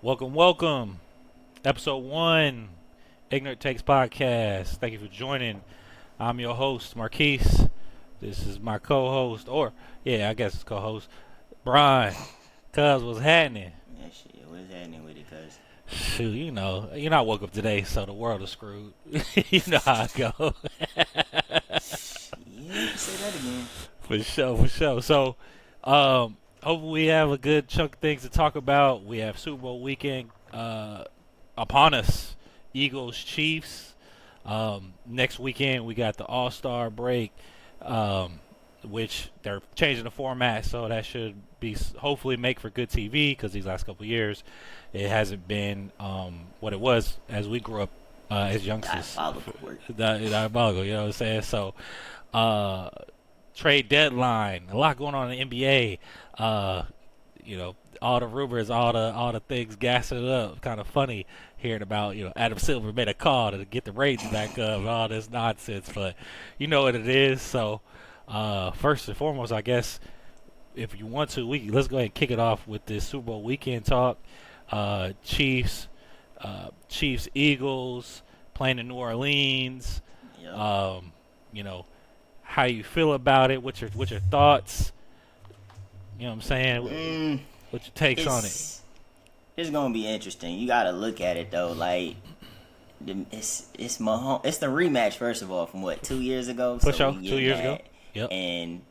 Welcome. Ep.1, Ignorant Takes Podcast. Thank you for joining. I'm your host, Marquise. This is my co-host, I guess it's co-host, Brian. Cuz, what's happening? Yeah, shit. What is happening with it, cuz? Shoot, I woke up today, so the world is screwed. You know how it go. Yeah, say that again. For sure. So, hopefully we have a good chunk of things to talk about. We have Super Bowl weekend upon us. Eagles, Chiefs. Next weekend we got the All-Star break, which they're changing the format, so that should be hopefully make for good TV because these last couple of years it hasn't been what it was as we grew up as youngsters. Diabolical work. Diabolical, you know what I'm saying? So, uh, trade deadline, a lot going on in the NBA. All the rumors, all the things gassing it up. Kind of funny hearing about Adam Silver made a call to get the ratings back up and all this nonsense, but you know what it is. So first and foremost, I guess if you want to, let's go ahead and kick it off with this Super Bowl weekend talk. Chiefs, Eagles playing in New Orleans. Yep. You know how you feel about it. What's your thoughts? You know what I'm saying? What's your takes on it? It's gonna be interesting. You gotta look at it though. Like, it's Mahomes. It's the rematch first of all from what 2 years ago. For sure, 2 years ago. Yep. And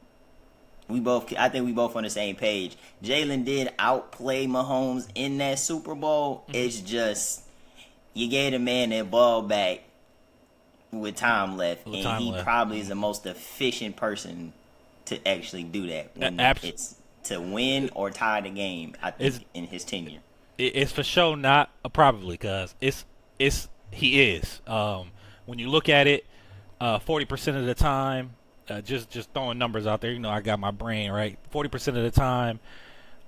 I think we both on the same page. Jalen did outplay Mahomes in that Super Bowl. Mm-hmm. It's just you gave the man that ball back with time left, he probably is the most efficient person to actually do that when it's to win or tie the game. I think in his tenure, it's for sure not a probably because he is. When you look at it, 40% of the time, just throwing numbers out there. I got my brain right. 40% of the time,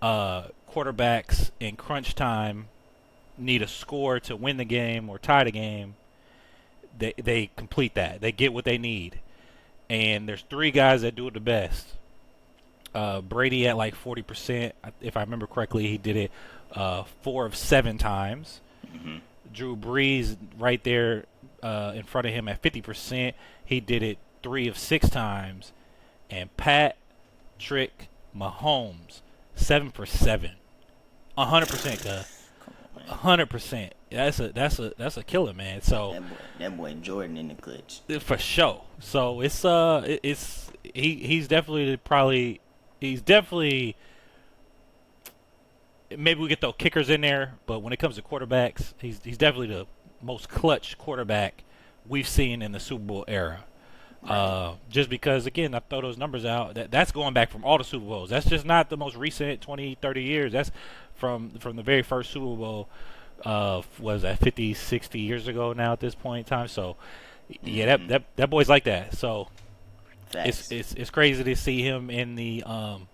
quarterbacks in crunch time need a score to win the game or tie the game. They complete that. They get what they need. And there's three guys that do it the best. Brady at like 40%. If I remember correctly, he did it 4 of 7 times. Mm-hmm. Drew Brees right there in front of him at 50%. He did it 3 of 6 times. And Patrick Mahomes, 7 for 7. 100%, cuz. 100%. That's a killer, man. So that boy Jordan in the clutch for sure. So he's definitely maybe we get those kickers in there, but when it comes to quarterbacks, he's definitely the most clutch quarterback we've seen in the Super Bowl era. Right. Just because, again, I throw those numbers out. That's going back from all the Super Bowls. That's just not the most recent 20, 30 years. That's from the very first Super Bowl. Was that 50, 60 years ago now at this point in time? So, yeah, that boy's like that. So, it's crazy to see him in the well,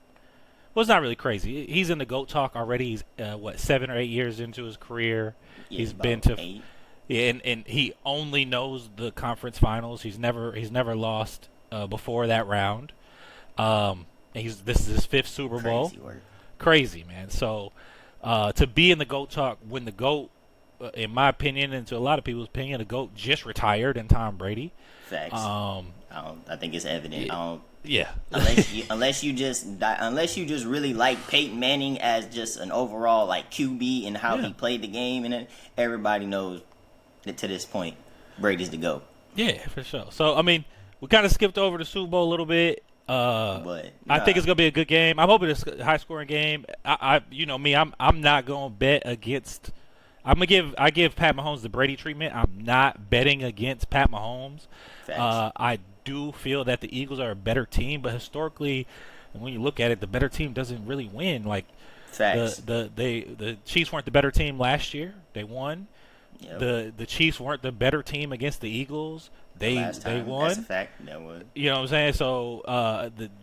it's not really crazy. He's in the GOAT talk already. He's 7 or 8 years into his career. Yeah, he's been to 8. Yeah, and he only knows the conference finals. He's never lost before that round. This is his 5th Super Bowl. Crazy, man. So to be in the GOAT talk when the GOAT, in my opinion, and to a lot of people's opinion, the GOAT just retired in Tom Brady. Facts. I think it's evident. Yeah. unless you just really like Peyton Manning as just an overall like QB and how he played the game, and everybody knows that to this point, Brady's the GOAT. Yeah, for sure. So I mean, we kind of skipped over the Super Bowl a little bit. But I think it's gonna be a good game. I'm hoping it's a high scoring game. I'm not gonna bet against. I give Pat Mahomes the Brady treatment. I'm not betting against Pat Mahomes. I do feel that the Eagles are a better team, but historically, when you look at it, the better team doesn't really win. Like the Chiefs weren't the better team last year. They won. Yep. The Chiefs weren't the better team against the Eagles. They won. That's a fact. That was. You know what I'm saying? So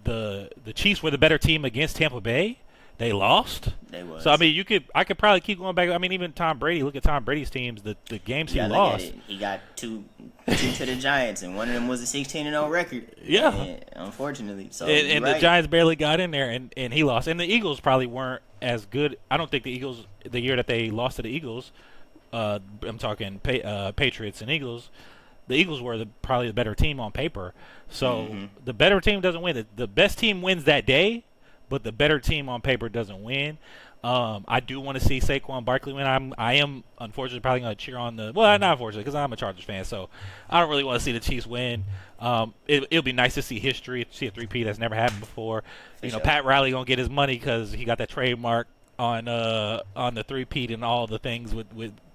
the Chiefs were the better team against Tampa Bay. They lost. They was. So I mean, I could probably keep going back. I mean, even Tom Brady. Look at Tom Brady's teams. The games he lost. He got two to the Giants, and one of them was a 16-0 record. Yeah. And unfortunately, so and the Giants barely got in there, and he lost. And the Eagles probably weren't as good. I don't think the Eagles, the year that they lost to the Eagles, I'm talking Patriots and Eagles. The Eagles were probably the better team on paper. So the better team doesn't win. The best team wins that day, but the better team on paper doesn't win. I do want to see Saquon Barkley win. I am unfortunately probably going to cheer on the – well, not unfortunately because I'm a Chargers fan, so I don't really want to see the Chiefs win. It'll be nice to see history, see a three-peat that's never happened before. Pat Riley going to get his money because he got that trademark on the three-peat and all the things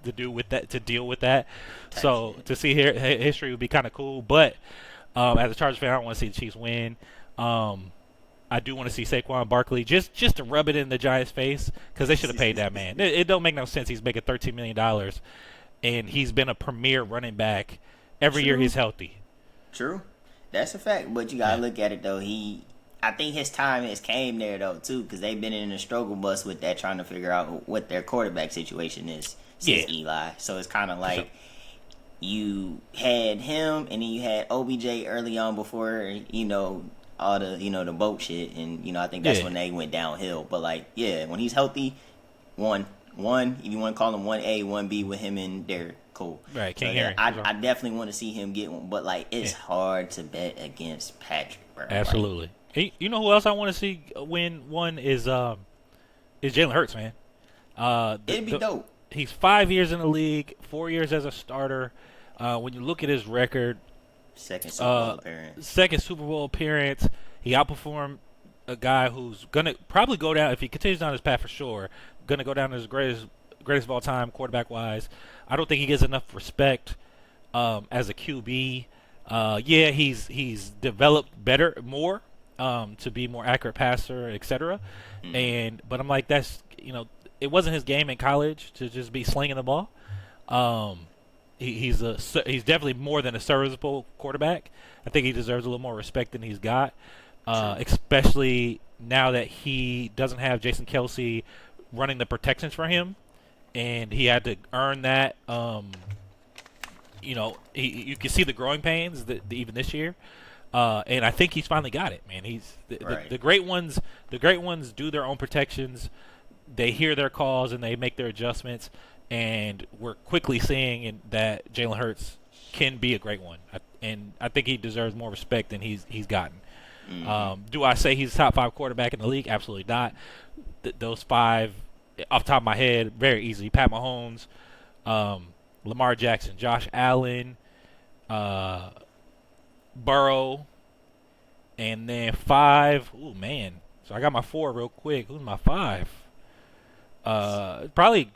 to deal with that. So to see history would be kind of cool. But as a Chargers fan, I don't want to see the Chiefs win. I do want to see Saquon Barkley just to rub it in the Giants' face because they should have paid that man. It don't make no sense. He's making $13 million, and he's been a premier running back every year he's healthy. True. That's a fact. But you got to look at it, though. I think his time has came there, though, too, because they've been in a struggle bus with that, trying to figure out what their quarterback situation is since Eli. So it's kind of like you had him, and then you had OBJ early on before, all the the boat shit, and I think that's when they went downhill. But when he's healthy, one if you want to call him 1A, 1B with him and Derek, cool. Right, King Harry. I definitely want to see him get one, but it's hard to bet against Patrick, bro. Absolutely. Hey, you know who else I want to see win one is Jalen Hurts, man. It'd be dope. He's 5 years in the league, 4 years as a starter. When you look at his record. Second Super Bowl appearance. He outperformed a guy who's gonna probably go down if he continues down his path for sure. Gonna go down as greatest of all time quarterback wise. I don't think he gets enough respect as a QB. He's developed more to be more accurate passer, etc. But I'm like that's it wasn't his game in college to just be slinging the ball. He's definitely more than a serviceable quarterback. I think he deserves a little more respect than he's got, especially now that he doesn't have Jason Kelce running the protections for him, and he had to earn that. You can see the growing pains even this year, and I think he's finally got it, man. The great ones. The great ones do their own protections. They hear their calls and they make their adjustments. And we're quickly seeing that Jalen Hurts can be a great one, and I think he deserves more respect than he's gotten. Do I say he's a top 5 quarterback in the league? Absolutely not. Those 5, off the top of my head, very easy. Pat Mahomes, Lamar Jackson, Josh Allen, Burrow, and then 5. Ooh, man. So I got my 4 real quick. Who's my 5? Probably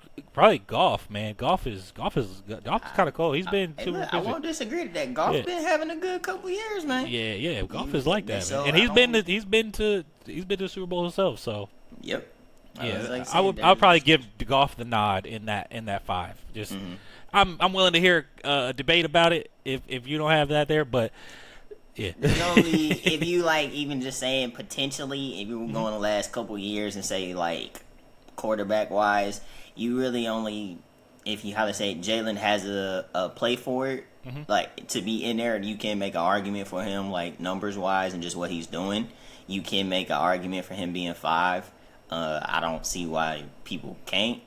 Goff, man. Goff is kind of cool. He's been. I won't disagree with that. Goff's been having a good couple years, man. Yeah. Goff is like that, man. And he's been to the Super Bowl himself. So. Yep. I'll probably give Goff the nod in that 5. Just, I'm willing to hear a debate about it if you don't have that there, but. Yeah. Only if you even just saying potentially, if you were going the last couple years and say quarterback wise, you really only if you Jalen has a play for it, to be in there, and you can make an argument for him numbers wise and just what he's doing. You can make an argument for him being 5. I don't see why people can't.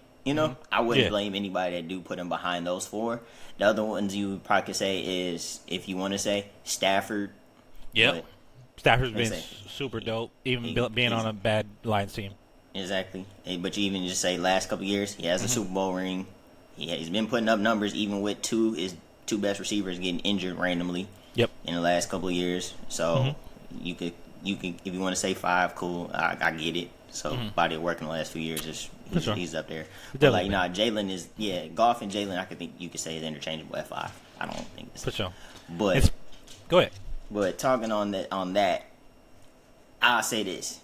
I wouldn't blame anybody that do put him behind those 4. The other ones you probably could say is, if you want to say, Stafford. Yep. Stafford's been super dope, even being on a bad Lions team. Exactly. But you even just say last couple years, he has a Super Bowl ring. He's been putting up numbers even with his 2 best receivers getting injured randomly. Yep. In the last couple of years. So you could if you want to say 5, cool. I get it. So body of work in the last few years he's up there. But Jalen is Goff and Jalen I think you could say is interchangeable at 5. I don't think it's for sure. But go ahead. But talking on that, I'll say this.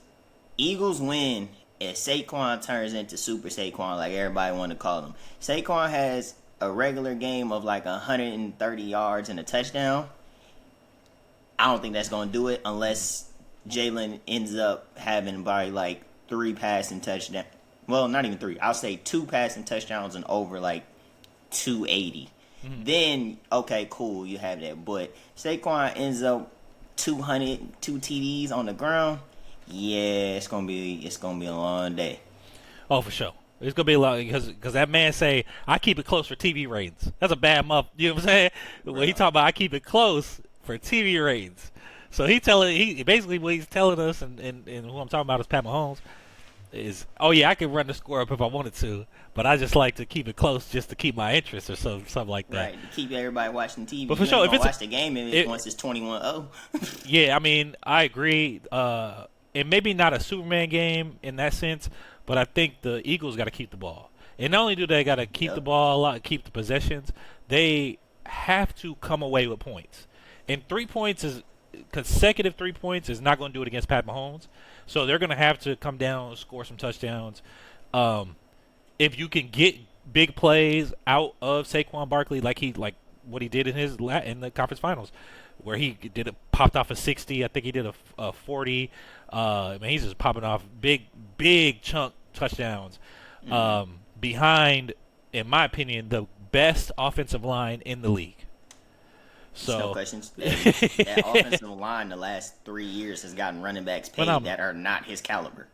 Eagles win if Saquon turns into Super Saquon, like everybody want to call him. Saquon has a regular game of 130 yards and a touchdown. I don't think that's going to do it unless Jalen ends up having probably 3 passing touchdowns. Well, not even 3. I'll say 2 passing touchdowns and over like 280. Then, okay, cool, you have that. But Saquon ends up 200, 2 TDs on the ground. Yeah, it's gonna be a long day. Oh, for sure. It's gonna be a lot because that man say I keep it close for TV ratings. That's a bad month. You know what I'm saying? When he talking about I keep it close for TV ratings. So he basically what he's telling us, and who I'm talking about is Pat Mahomes. Is I can run the score up if I wanted to, but I just like to keep it close just to keep my interest or something like that. Right, to keep everybody watching TV. But for sure, if it's watch the game once it's 21-0. Yeah, I mean, I agree. And maybe not a Superman game in that sense, but I think the Eagles got to keep the ball. And not only do they got to keep the ball a lot, keep the possessions, they have to come away with points. And 3 points consecutive 3 points is not going to do it against Pat Mahomes. So they're going to have to come down and score some touchdowns. If you can get big plays out of Saquon Barkley, like what he did in the conference finals, where he popped off a 60. I think he did a 40. He's just popping off big chunk touchdowns behind, in my opinion, the best offensive line in the league. So no questions. That offensive line the last 3 years has gotten running backs paid that are not his caliber.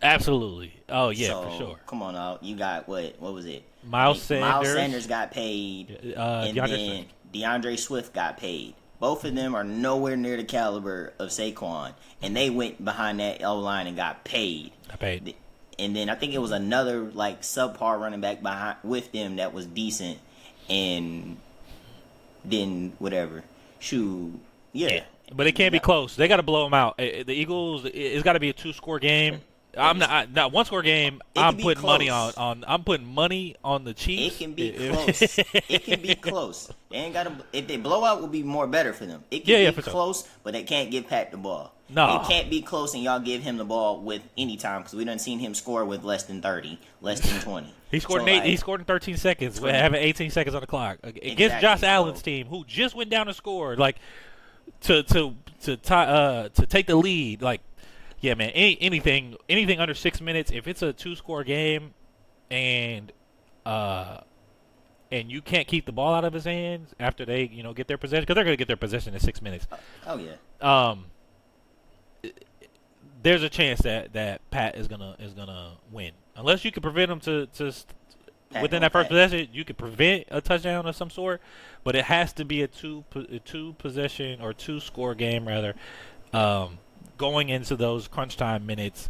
Absolutely. Oh yeah, so, for sure. Come on out. You got what was it? Miles Sanders got paid, and then DeAndre Swift got paid. Both of them are nowhere near the caliber of Saquon, and they went behind that O line and got paid. And then I think it was another like subpar running back behind with them that was decent, and then whatever. Shoot, yeah. But it can't be close. They got to blow them out. The Eagles, it's got to be a 2-score game. I'm not 1-score game. I'm putting money on. I'm putting money on the Chiefs. It can be close. It can be close. They ain't got to. If they blow out, will be more better for them. It can be close, but they can't give Pat the ball. No, it can't be close, and y'all give him the ball with any time because we done seen him score with less than 30, less than 20. He scored he scored in 13 seconds. We're having 18 seconds on the clock against Josh Allen's team, who just went down and scored. Like to take the lead. Like. Yeah, man. Anything under 6 minutes, if it's a 2-score game, and you can't keep the ball out of his hands after they get their possession, because they're going to get their possession in 6 minutes. Oh yeah. There's a chance that Pat is gonna win, unless you can prevent him to within that first possession. You could prevent a touchdown of some sort, but it has to be a two possession or 2-score game rather. Going into those crunch time minutes,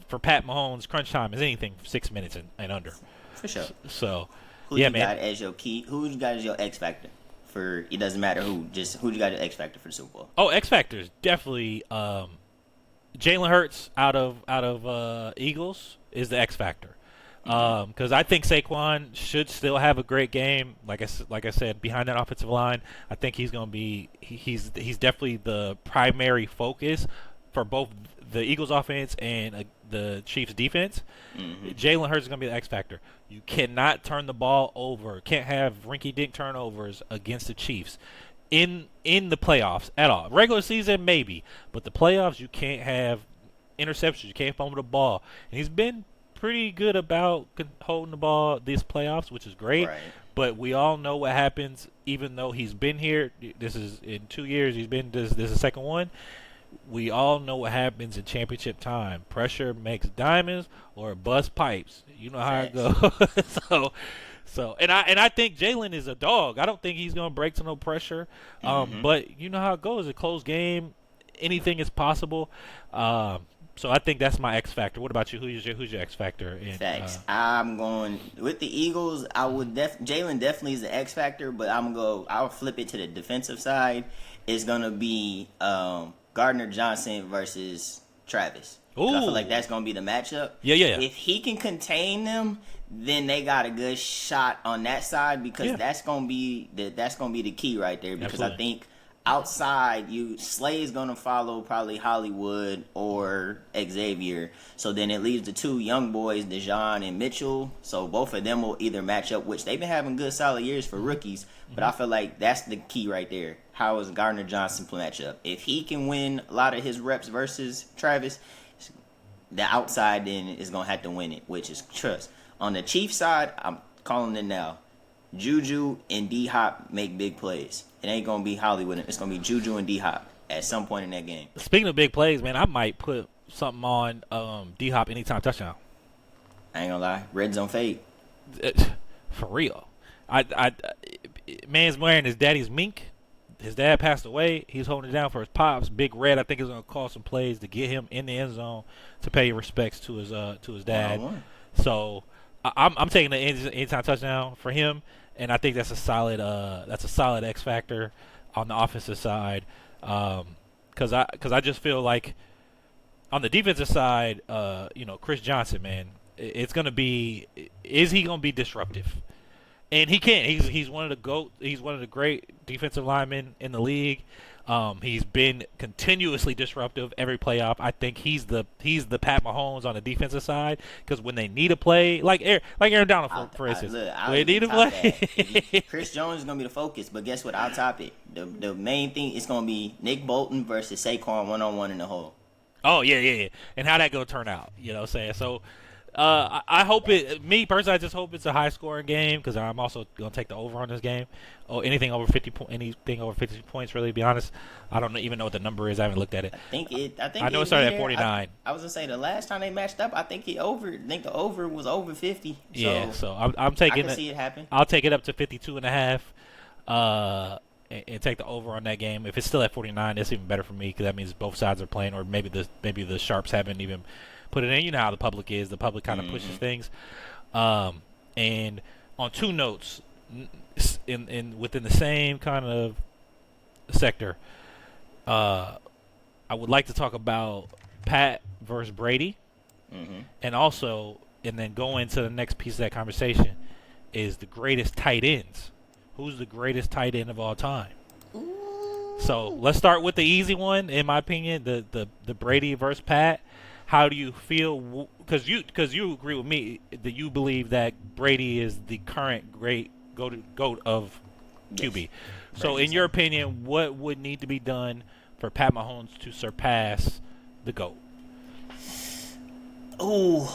for Pat Mahomes, crunch time is anything 6 minutes and under. For sure. So, who you got as your key? Who you got as your X factor? For it doesn't matter who. Just who you got as X factor for the Super Bowl? Oh, X factor is definitely Jalen Hurts out of Eagles is the X factor. Because I think Saquon should still have a great game. Like I said, behind that offensive line, I think he's going to be he's definitely the primary focus for both the Eagles offense and the Chiefs defense. Jalen Hurts is going to be the X factor. You cannot turn the ball over. Can't have rinky-dink turnovers against the Chiefs in the playoffs at all. Regular season maybe, but the playoffs you can't have interceptions. You can't fumble the ball. And he's been pretty good about holding the ball these playoffs, which is great. Right. But we all know what happens. Even though he's been here, this is in 2 years. He's been this is the second one. We all know what happens in championship time. Pressure makes diamonds or bust pipes. You know how it goes. So and I think Jalen is a dog. I don't think he's gonna break to no pressure. But you know how it goes. A close game, anything is possible. So I think that's my X factor. What about you? Who's your X factor? Facts. I'm going with the Eagles. I would Jalen definitely is the X factor, but I'll flip it to the defensive side. It's gonna be Gardner Johnson versus Travis. I feel like that's gonna be the matchup. Yeah. If he can contain them, then they got a good shot on that side because that's gonna be the key right there. Because I think outside, Slay's gonna follow probably Hollywood or Xavier. So then it leaves the two young boys, Dejon and Mitchell. So both of them will either match up, which they've been having good solid years for rookies. But I feel like that's the key right there. How is Gardner Johnson match up? If he can win a lot of his reps versus Travis, the outside then is gonna have to win it, which is trust. On the Chiefs side, I'm calling it now. Juju and D Hop make big plays. It ain't gonna be Hollywood. It's gonna be Juju and D Hop at some point in that game. Speaking of big plays, man, I might put something on D Hop anytime touchdown. I ain't gonna lie, red zone fade. For real. Man's wearing his daddy's mink. His dad passed away. He's holding it down for his pops. Big Red, I think, is going to call some plays to get him in the end zone to pay respects to his dad. 1-on-1. So I'm taking the anytime touchdown for him, and I think that's a solid X factor on the offensive side. Because I just feel like on the defensive side, Chris Johnson, man, it's going to be, is he going to be disruptive? And he can. He's one of the GOAT. He's one of the great defensive linemen in the league. He's been continuously disruptive every playoff. I think he's the Pat Mahomes on the defensive side, because when they need a play, like Aaron Donald, for instance, when they need a play, Chris Jones is gonna be the focus. But guess what? I'll top it. The main thing is gonna be Nick Bolton versus Saquon 1-on-1 in the hole. Oh yeah, and how that gonna turn out? You know what I'm saying? So. I hope it. Me personally, I just hope it's a high-scoring game, because I'm also gonna take the over on this game. Oh, anything over 50 points. Really, to be honest, I don't even know what the number is. I haven't looked at it. I know it started at 49. I was gonna say the last time they matched up, I think the over was over 50. So yeah, so I'm taking. I can see it happen. I'll take it up to 52.5. And take the over on that game. If it's still at 49, that's even better for me, because that means both sides are playing, or maybe the sharps haven't even put it in. You know how the public is. The public kind of pushes things. And on two notes, within the same kind of sector, I would like to talk about Pat versus Brady, and then go into the next piece of that conversation is the greatest tight ends. Who's the greatest tight end of all time? Ooh. So let's start with the easy one, in my opinion, the Brady versus Pat. How do you feel? Because you agree with me that you believe that Brady is the current great GOAT of QB. Yes. So in your opinion, what would need to be done for Pat Mahomes to surpass the GOAT? Ooh,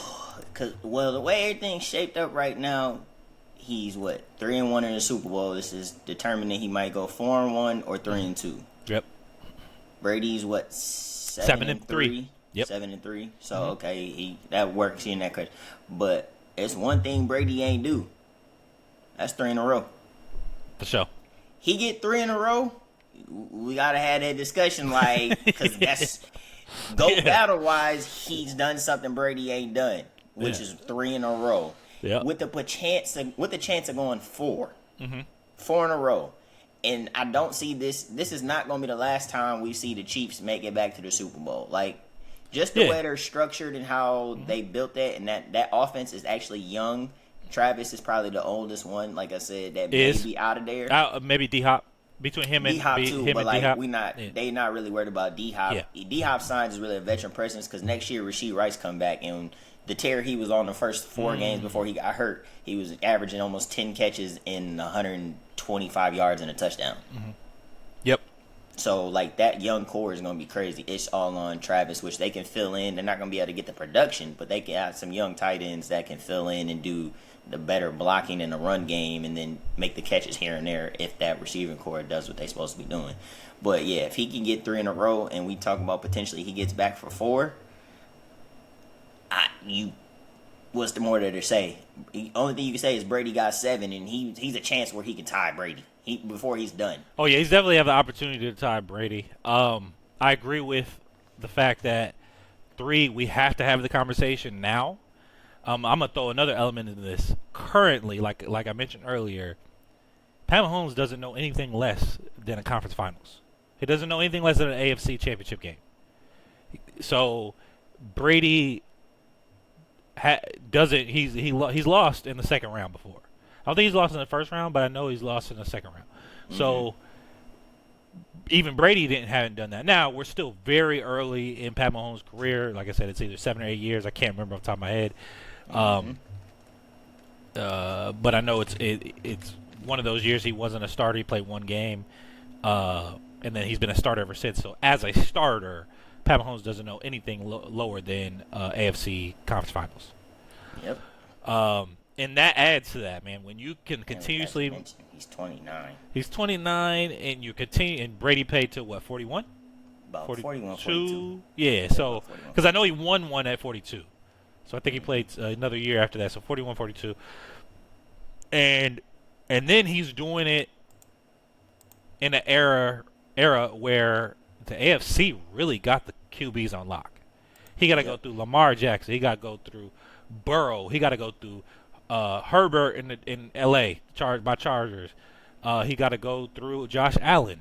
the way everything's shaped up right now, he's 3-1 in the Super Bowl. This is determining he might go 4-1 or 3-2. Yep. Brady's 7-3. Yep. 7-3. So okay, that works in that case. But it's one thing Brady ain't do. That's 3 in a row. For sure. He get 3 in a row. We gotta have that discussion, because that's GOAT battle wise. He's done something Brady ain't done, which is 3 in a row. Yeah. With the chance of going 4. 4 in a row. And I don't see this. This is not going to be the last time we see the Chiefs make it back to the Super Bowl. Just the way they're structured and how they built that, and that offense is actually young. Travis is probably the oldest one, like I said, that may be out of there. Maybe D-Hop. Between him and D-Hop too, him but and D-Hop. they not really worried about D-Hop. Yeah. D-Hop signs is really a veteran presence, because next year Rashee Rice come back, and the tear he was on the first 4 games before he got hurt, he was averaging almost 10 catches in 125 yards and a touchdown. Yep. So, that young core is going to be crazy. It's all on Travis, which they can fill in. They're not going to be able to get the production, but they can have some young tight ends that can fill in and do the better blocking in the run game, and then make the catches here and there if that receiving core does what they're supposed to be doing. But, yeah, if he can get 3 in a row, and we talk about potentially he gets back for 4, what's the more there to say? The only thing you can say is Brady got 7, and he's a chance where he can tie Brady before he's done. Oh yeah, he's definitely have the opportunity to tie Brady. I agree with the fact that 3, we have to have the conversation now. I'm gonna throw another element into this. Currently, like I mentioned earlier, Pat Mahomes doesn't know anything less than a conference finals. He doesn't know anything less than an AFC championship game. So Brady doesn't. He's lost in the second round before. I don't think he's lost in the first round, but I know he's lost in the second round. So even Brady haven't done that. Now we're still very early in Pat Mahomes' career. Like I said, it's either 7 or 8 years. I can't remember off the top of my head. But I know it's one of those years he wasn't a starter. He played 1 game, and then he's been a starter ever since. So as a starter, Pat Mahomes doesn't know anything lower than AFC Conference Finals. Yep. And that adds to that, man. When you can continuously, he's 29. He's 29, and you continue. And Brady paid to what, 41? About 41, 42. Yeah. So because I know he won one at 42, so I think he played another year after that. So 41, 42, and then he's doing it in an era where the AFC really got the QBs on lock. He got to go through Lamar Jackson. He got to go through Burrow. He got to go through Herbert in L.A. by Chargers. He got to go through Josh Allen.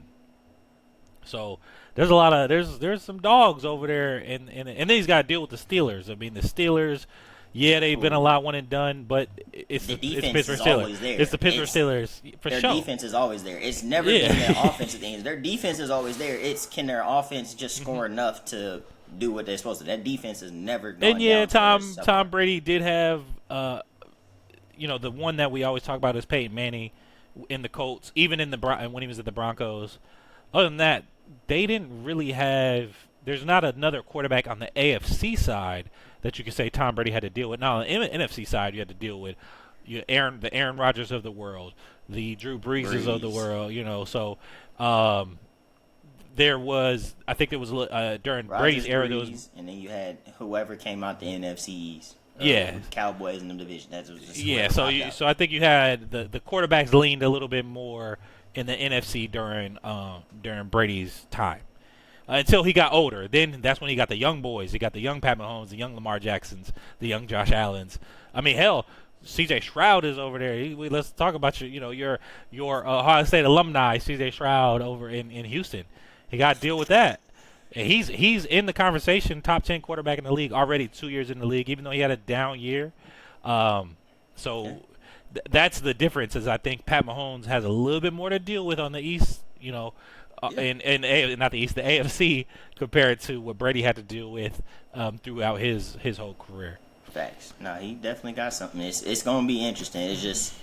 So there's a lot of there's some dogs over there, and then he's got to deal with the Steelers. I mean, the Steelers, they've been a lot one and done, but it's the Pittsburgh Steelers. It's the Pittsburgh Steelers for sure. Their defense is always there. It's never been their offensive things. Their defense is always there. It's can their offense just score enough to do what they're supposed to. That defense is never going down. And Tom Brady did have the one that we always talk about is Peyton Manning in the Colts, even in when he was at the Broncos. Other than that, they didn't really have. There's not another quarterback on the AFC side that you can say Tom Brady had to deal with. Now, on the NFC side, you had to deal with the Aaron Rodgers of the world, the Drew Breeses of the world. So there was, I think there was during Rodgers, Brady's era, there was, and then you had whoever came out the NFCs. Cowboys in the division. That was just So I think you had the quarterbacks leaned a little bit more in the NFC during Brady's time. Until he got older. Then that's when he got the young boys. He got the young Pat Mahomes, the young Lamar Jacksons, the young Josh Allens. I mean, hell, C.J. Stroud is over there. Let's talk about your Ohio State alumni, C.J. Stroud over in Houston. He got to deal with that. And he's in the conversation, top 10 quarterback in the league already 2 years in the league, even though he had a down year. That's the difference. Is I think Pat Mahomes has a little bit more to deal with on the East. And not the East, the AFC, compared to what Brady had to deal with throughout his whole career. Facts. No, he definitely got something. It's going to be interesting. It's just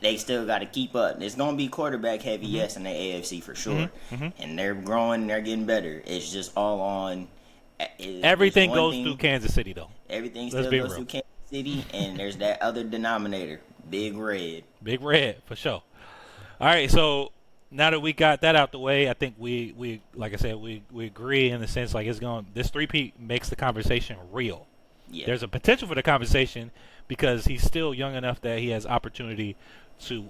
they still got to keep up. It's going to be quarterback heavy, yes, in the AFC for sure. And they're growing, they're getting better. It's just all on. Everything goes through Kansas City, though. Everything still goes through Kansas City, and there's that other denominator, Big Red. Big Red, for sure. All right, so now that we got that out the way, I think we like I said, we agree in the sense like this three-peat makes the conversation real. Yeah. There's a potential for the conversation because he's still young enough that he has opportunity to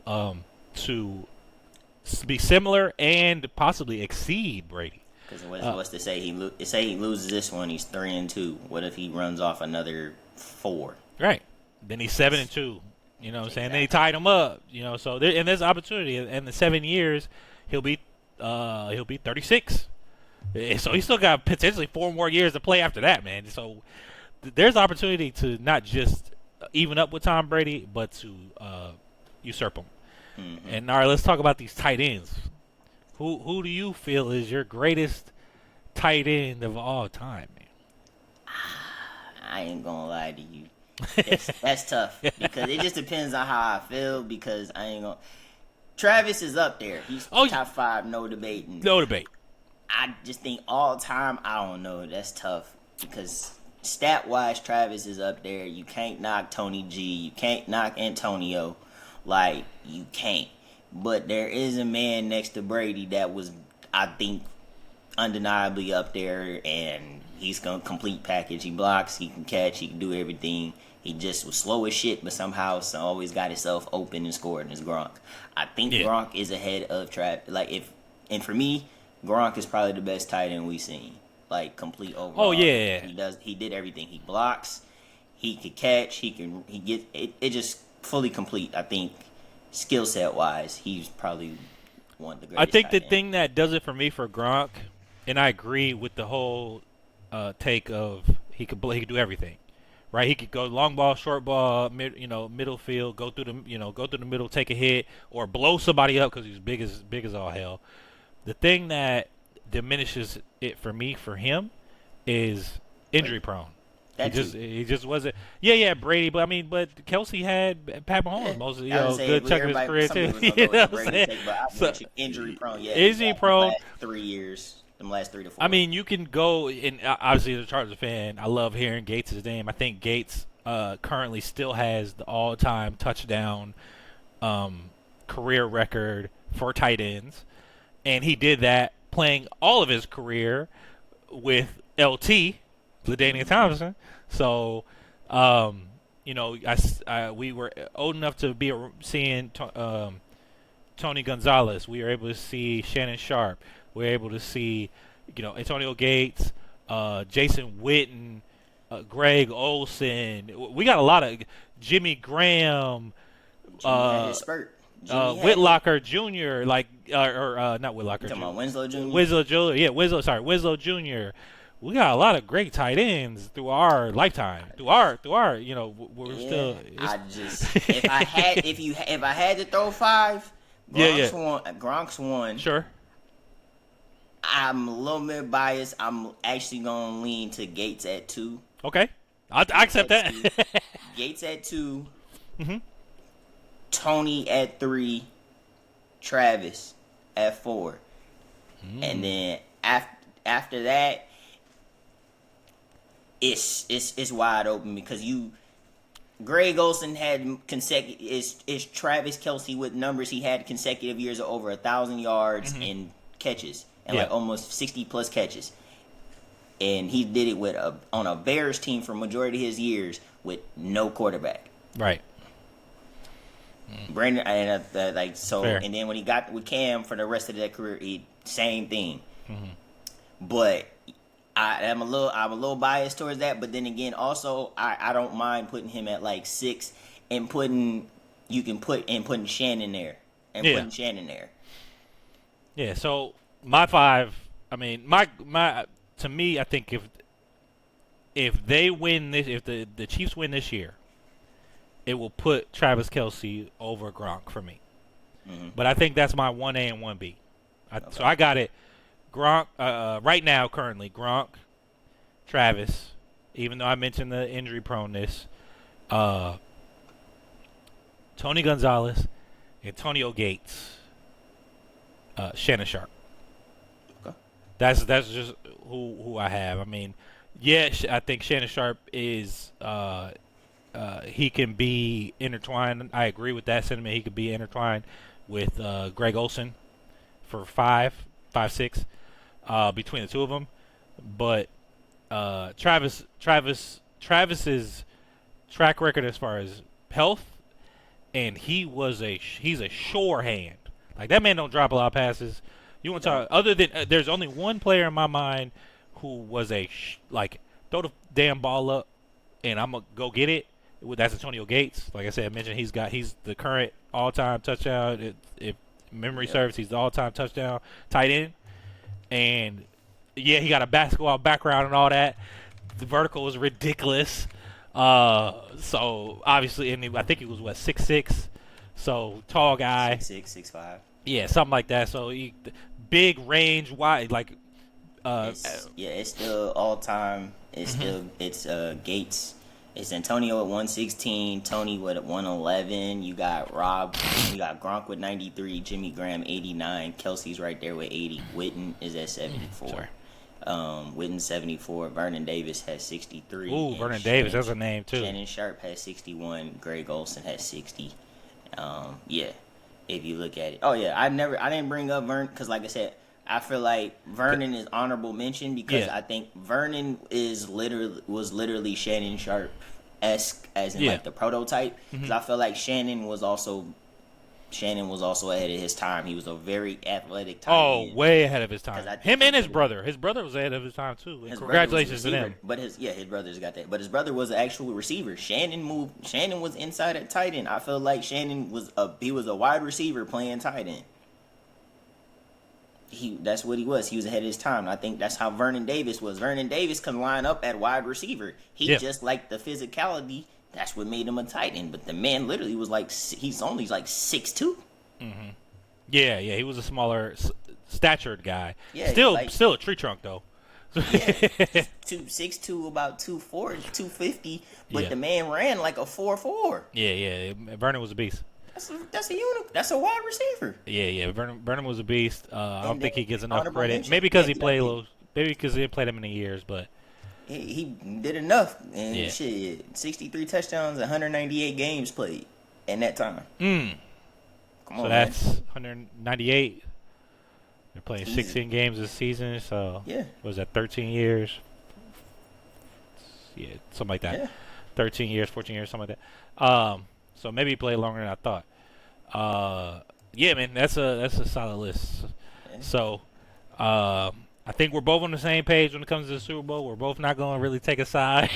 be similar and possibly exceed Brady. Because what's to say he loses this one, he's 3-2. What if he runs off another 4? Right. Then he's 7-2. You know what I'm saying? Then he tied him up. So there's opportunity. In the 7 years, he'll be 36. So he's still got potentially 4 more years to play after that, man. So there's opportunity to not just even up with Tom Brady, but to usurp him. And all right, let's talk about these tight ends. Who do you feel is your greatest tight end of all time, man? I ain't gonna lie to you. That's tough because it just depends on how I feel. Because I ain't gonna. Travis is up there. He's top 5, no debating. No debate. I just think all time. I don't know. That's tough because stat wise, Travis is up there. You can't knock Tony G. You can't knock Antonio. Like you can't. But there is a man next to Brady that was, I think, undeniably up there, and he's gonna complete package. He blocks, he can catch, he can do everything. He just was slow as shit, but somehow always got himself open and scored. And it's Gronk. I think Gronk is ahead of Travis. And for me, Gronk is probably the best tight end we've seen. Like complete overall. Oh yeah. He did everything. He blocks, he could catch, he get it just fully complete. I think skill set wise, he's probably one of the greatest. I think the thing that does it for me for Gronk, and I agree with the whole take of he could do everything, right? He could go long ball, short ball, middle field, go through the middle, take a hit, or blow somebody up because he's big as all hell. The thing that diminishes it for me for him is injury prone. He just wasn't. Yeah, Brady. But Kelsey had Pat Mahomes most good chunk of his career too. Injury prone. Yeah, injury prone. 3 years. them last 3 to 4. I mean, you can go, and obviously as a Chargers fan, I love hearing Gates' name. I think Gates currently still has the all-time touchdown career record for tight ends, and he did that playing all of his career with LT, LaDainian Tomlinson. So, we were old enough to be seeing Tony Gonzalez. We were able to see Shannon Sharp. We were able to see, Antonio Gates, Jason Witten, Greg Olsen. We got a lot of Jimmy Graham, Whitlocker Jr. Not Whitlocker. Talking about Winslow Jr. Winslow Jr. We got a lot of great tight ends through our lifetime. We're still. If I had to throw 5, Gronk's one. Sure. I'm a little bit biased. I'm actually gonna lean to Gates at 2. Okay, I accept that. Gates at 2. Mm-hmm. Tony at 3. Travis at 4. And then after that, it's wide open because Greg Olsen had consecutive. Is Travis Kelce with numbers? He had consecutive years of over 1,000 yards and catches, and like almost 60 plus catches. And he did it on a Bears team for majority of his years with no quarterback. Right. Brandon and Fair. and then when he got with Cam for the rest of that career, same thing. Mm-hmm. But I'm a little biased towards that. But then again, also I don't mind putting him at like 6 and putting Shannon there putting Shannon there. Yeah. So my 5. I mean, my to me, I think if they win this, if the Chiefs win this year, it will put Travis Kelce over Gronk for me. Mm-hmm. But I think that's my 1A and 1B. So I got it. Gronk, right now, currently, Gronk, Travis, even though I mentioned the injury proneness, Tony Gonzalez, Antonio Gates, Shannon Sharp. Okay. That's just who I have. I mean, I think Shannon Sharp is he can be intertwined. I agree with that sentiment. He could be intertwined with Greg Olsen for 5, 6 between the two of them. But Travis's track record as far as health, and he's a sure hand. Like, that man don't drop a lot of passes. You want to talk other than there's only one player in my mind who was throw the damn ball up and I'm gonna go get it. That's Antonio Gates. Like I said, I mentioned he's the current all-time touchdown. If memory serves, he's the all-time touchdown tight end. And he got a basketball background and all that. The vertical was ridiculous. So obviously, and I think he was 6'6", so tall guy. 6'6", 6'5". Yeah, something like that. So big range, wide, it's still all-time. It's Gates. It's Antonio at 116, Tony with 111. You got Gronk with 93, Jimmy Graham 89, Kelsey's right there with 80. Witten is at 74. Witten 74. Vernon Davis has 63. Ooh, Vernon Davis, that's a name too. Shannon Sharp has 61. Greg Olsen has 60. If you look at it. I didn't bring up Vernon because, like I said, I feel like Vernon is honorable mention because I think Vernon was literally Shannon Sharp-esque as in like the prototype. Because I feel like Shannon was also ahead of his time. He was a very athletic tight end. Way ahead of his time. Him and his brother. His brother was ahead of his time too. And congratulations to them. But his brother's got that. But his brother was an actual receiver. Shannon was inside at tight end. I feel like Shannon was a wide receiver playing tight end. That's what he was. He was ahead of his time. And I think that's how Vernon Davis was. Vernon Davis can line up at wide receiver. Just like the physicality. That's what made him a tight end. But the man literally was he's only 6'2". Mm-hmm. Yeah, he was a smaller statured guy. Yeah, still a tree trunk though. 6'2", about 240, 250. But the man ran like a 4'4". Yeah. Vernon was a beast. That's a unit. That's a wide receiver. Yeah. Burnham was a beast. I don't think he gets enough credit. Mention. Maybe because he played a little. Maybe because he didn't play that many years, but he did enough. And shit, 63 touchdowns, 198 games played in that time. Come on, so that's 198. They're playing 16 games this season, so was that 13 years? Yeah, something like that. Yeah. 13 years, 14 years, something like that. So maybe he played longer than I thought. Yeah, man, that's a solid list. Yeah. So I think we're both on the same page when it comes to the Super Bowl. We're both not going to really take a side.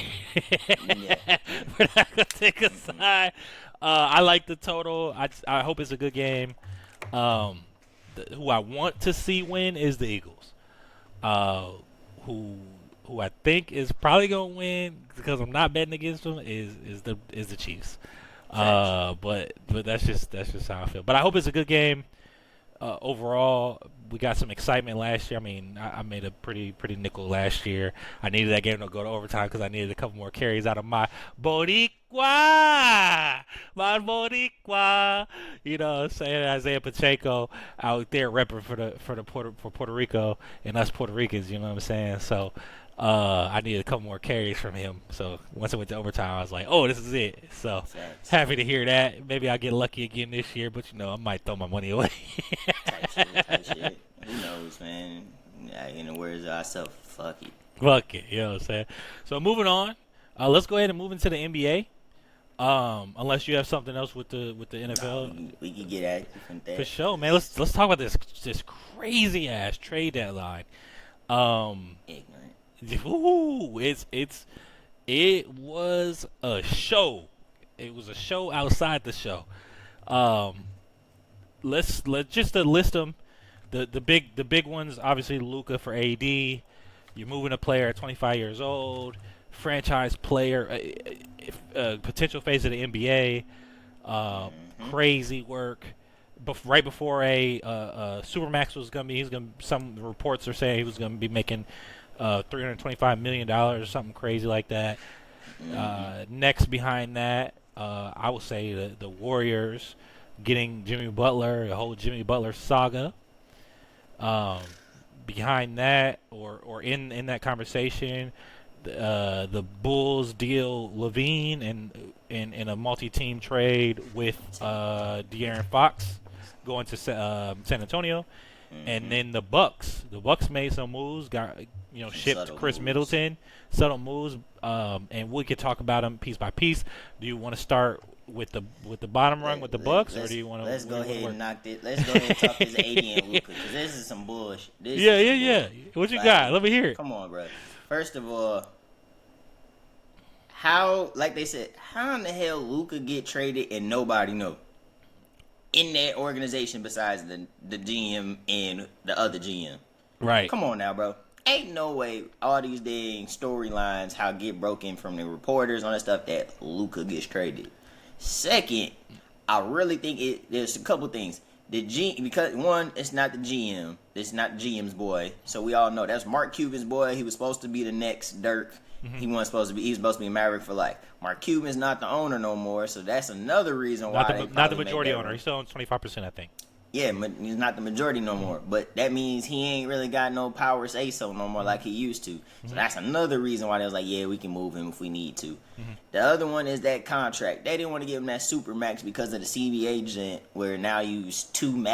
We're not going to take a side. I like the total. I hope it's a good game. Who I want to see win is the Eagles. Who I think is probably going to win because I'm not betting against them is the Chiefs. But that's just how I feel. But I hope it's a good game. Overall, we got some excitement last year. I mean, I made a pretty nickel last year. I needed that game to go to overtime because I needed a couple more carries out of my Boricua. You know what I'm saying? Isaiah Pacheco out there repping for Puerto Rico and us Puerto Ricans, you know what I'm saying? So I needed a couple more carries from him. So once I went to overtime, I was like, oh, this is it. So happy to hear that. Maybe I'll get lucky again this year, but, I might throw my money away. type shit. Who knows, man? In the words of ourselves, fuck it. Fuck it, you know what I'm saying? So moving on, let's go ahead and move into the NBA. Unless you have something else with the NFL. No, we can get at it from there. For sure, man. Let's talk about this crazy ass trade deadline. Ignorant. Ooh, it was a show. It was a show outside the show. Let's just list them. The big ones, obviously Luka for AD. You're moving a player at 25 years old, franchise player, potential face of the NBA. Crazy work. Right before a Supermax was gonna be, some reports are saying he was gonna be making $325 million or something crazy like that. Next behind that, I would say the Warriors getting Jimmy Butler, the whole Jimmy Butler saga. Behind that, or in that conversation, the Bulls deal LaVine and in a multi-team trade with De'Aaron Fox going to San Antonio. And then the Bucks made some moves, shipped Chris Middleton, subtle moves, and we could talk about them piece by piece. Do you want to start with the bottom rung with the Bucks, or do you want to? Let's go ahead and knock it. Let's go ahead and talk this AD and Luka, because this is some bullshit. Yeah. What you got? Let me hear it. Come on, bro. First of all, how in the hell Luka get traded and nobody know? In that organization besides the GM and the other GM. Right. Come on now, bro. Ain't no way all these dang storylines how get broken from the reporters on that stuff that Luka gets traded. Second, I really think there's a couple things. Because one, it's not the GM. It's not the GM's boy. So we all know that's Mark Cuban's boy. He was supposed to be the next Dirk. He was supposed to be a Maverick for life. Mark Cuban's not the owner no more, so that's another reason why. Not the majority owner. He still owns 25%, I think. Yeah, but he's not the majority no more. But that means he ain't really got no power say so no more like he used to. So that's another reason why they was like, yeah, we can move him if we need to. The other one is that contract. They didn't want to give him that super max because of the CBA agent, where now you use two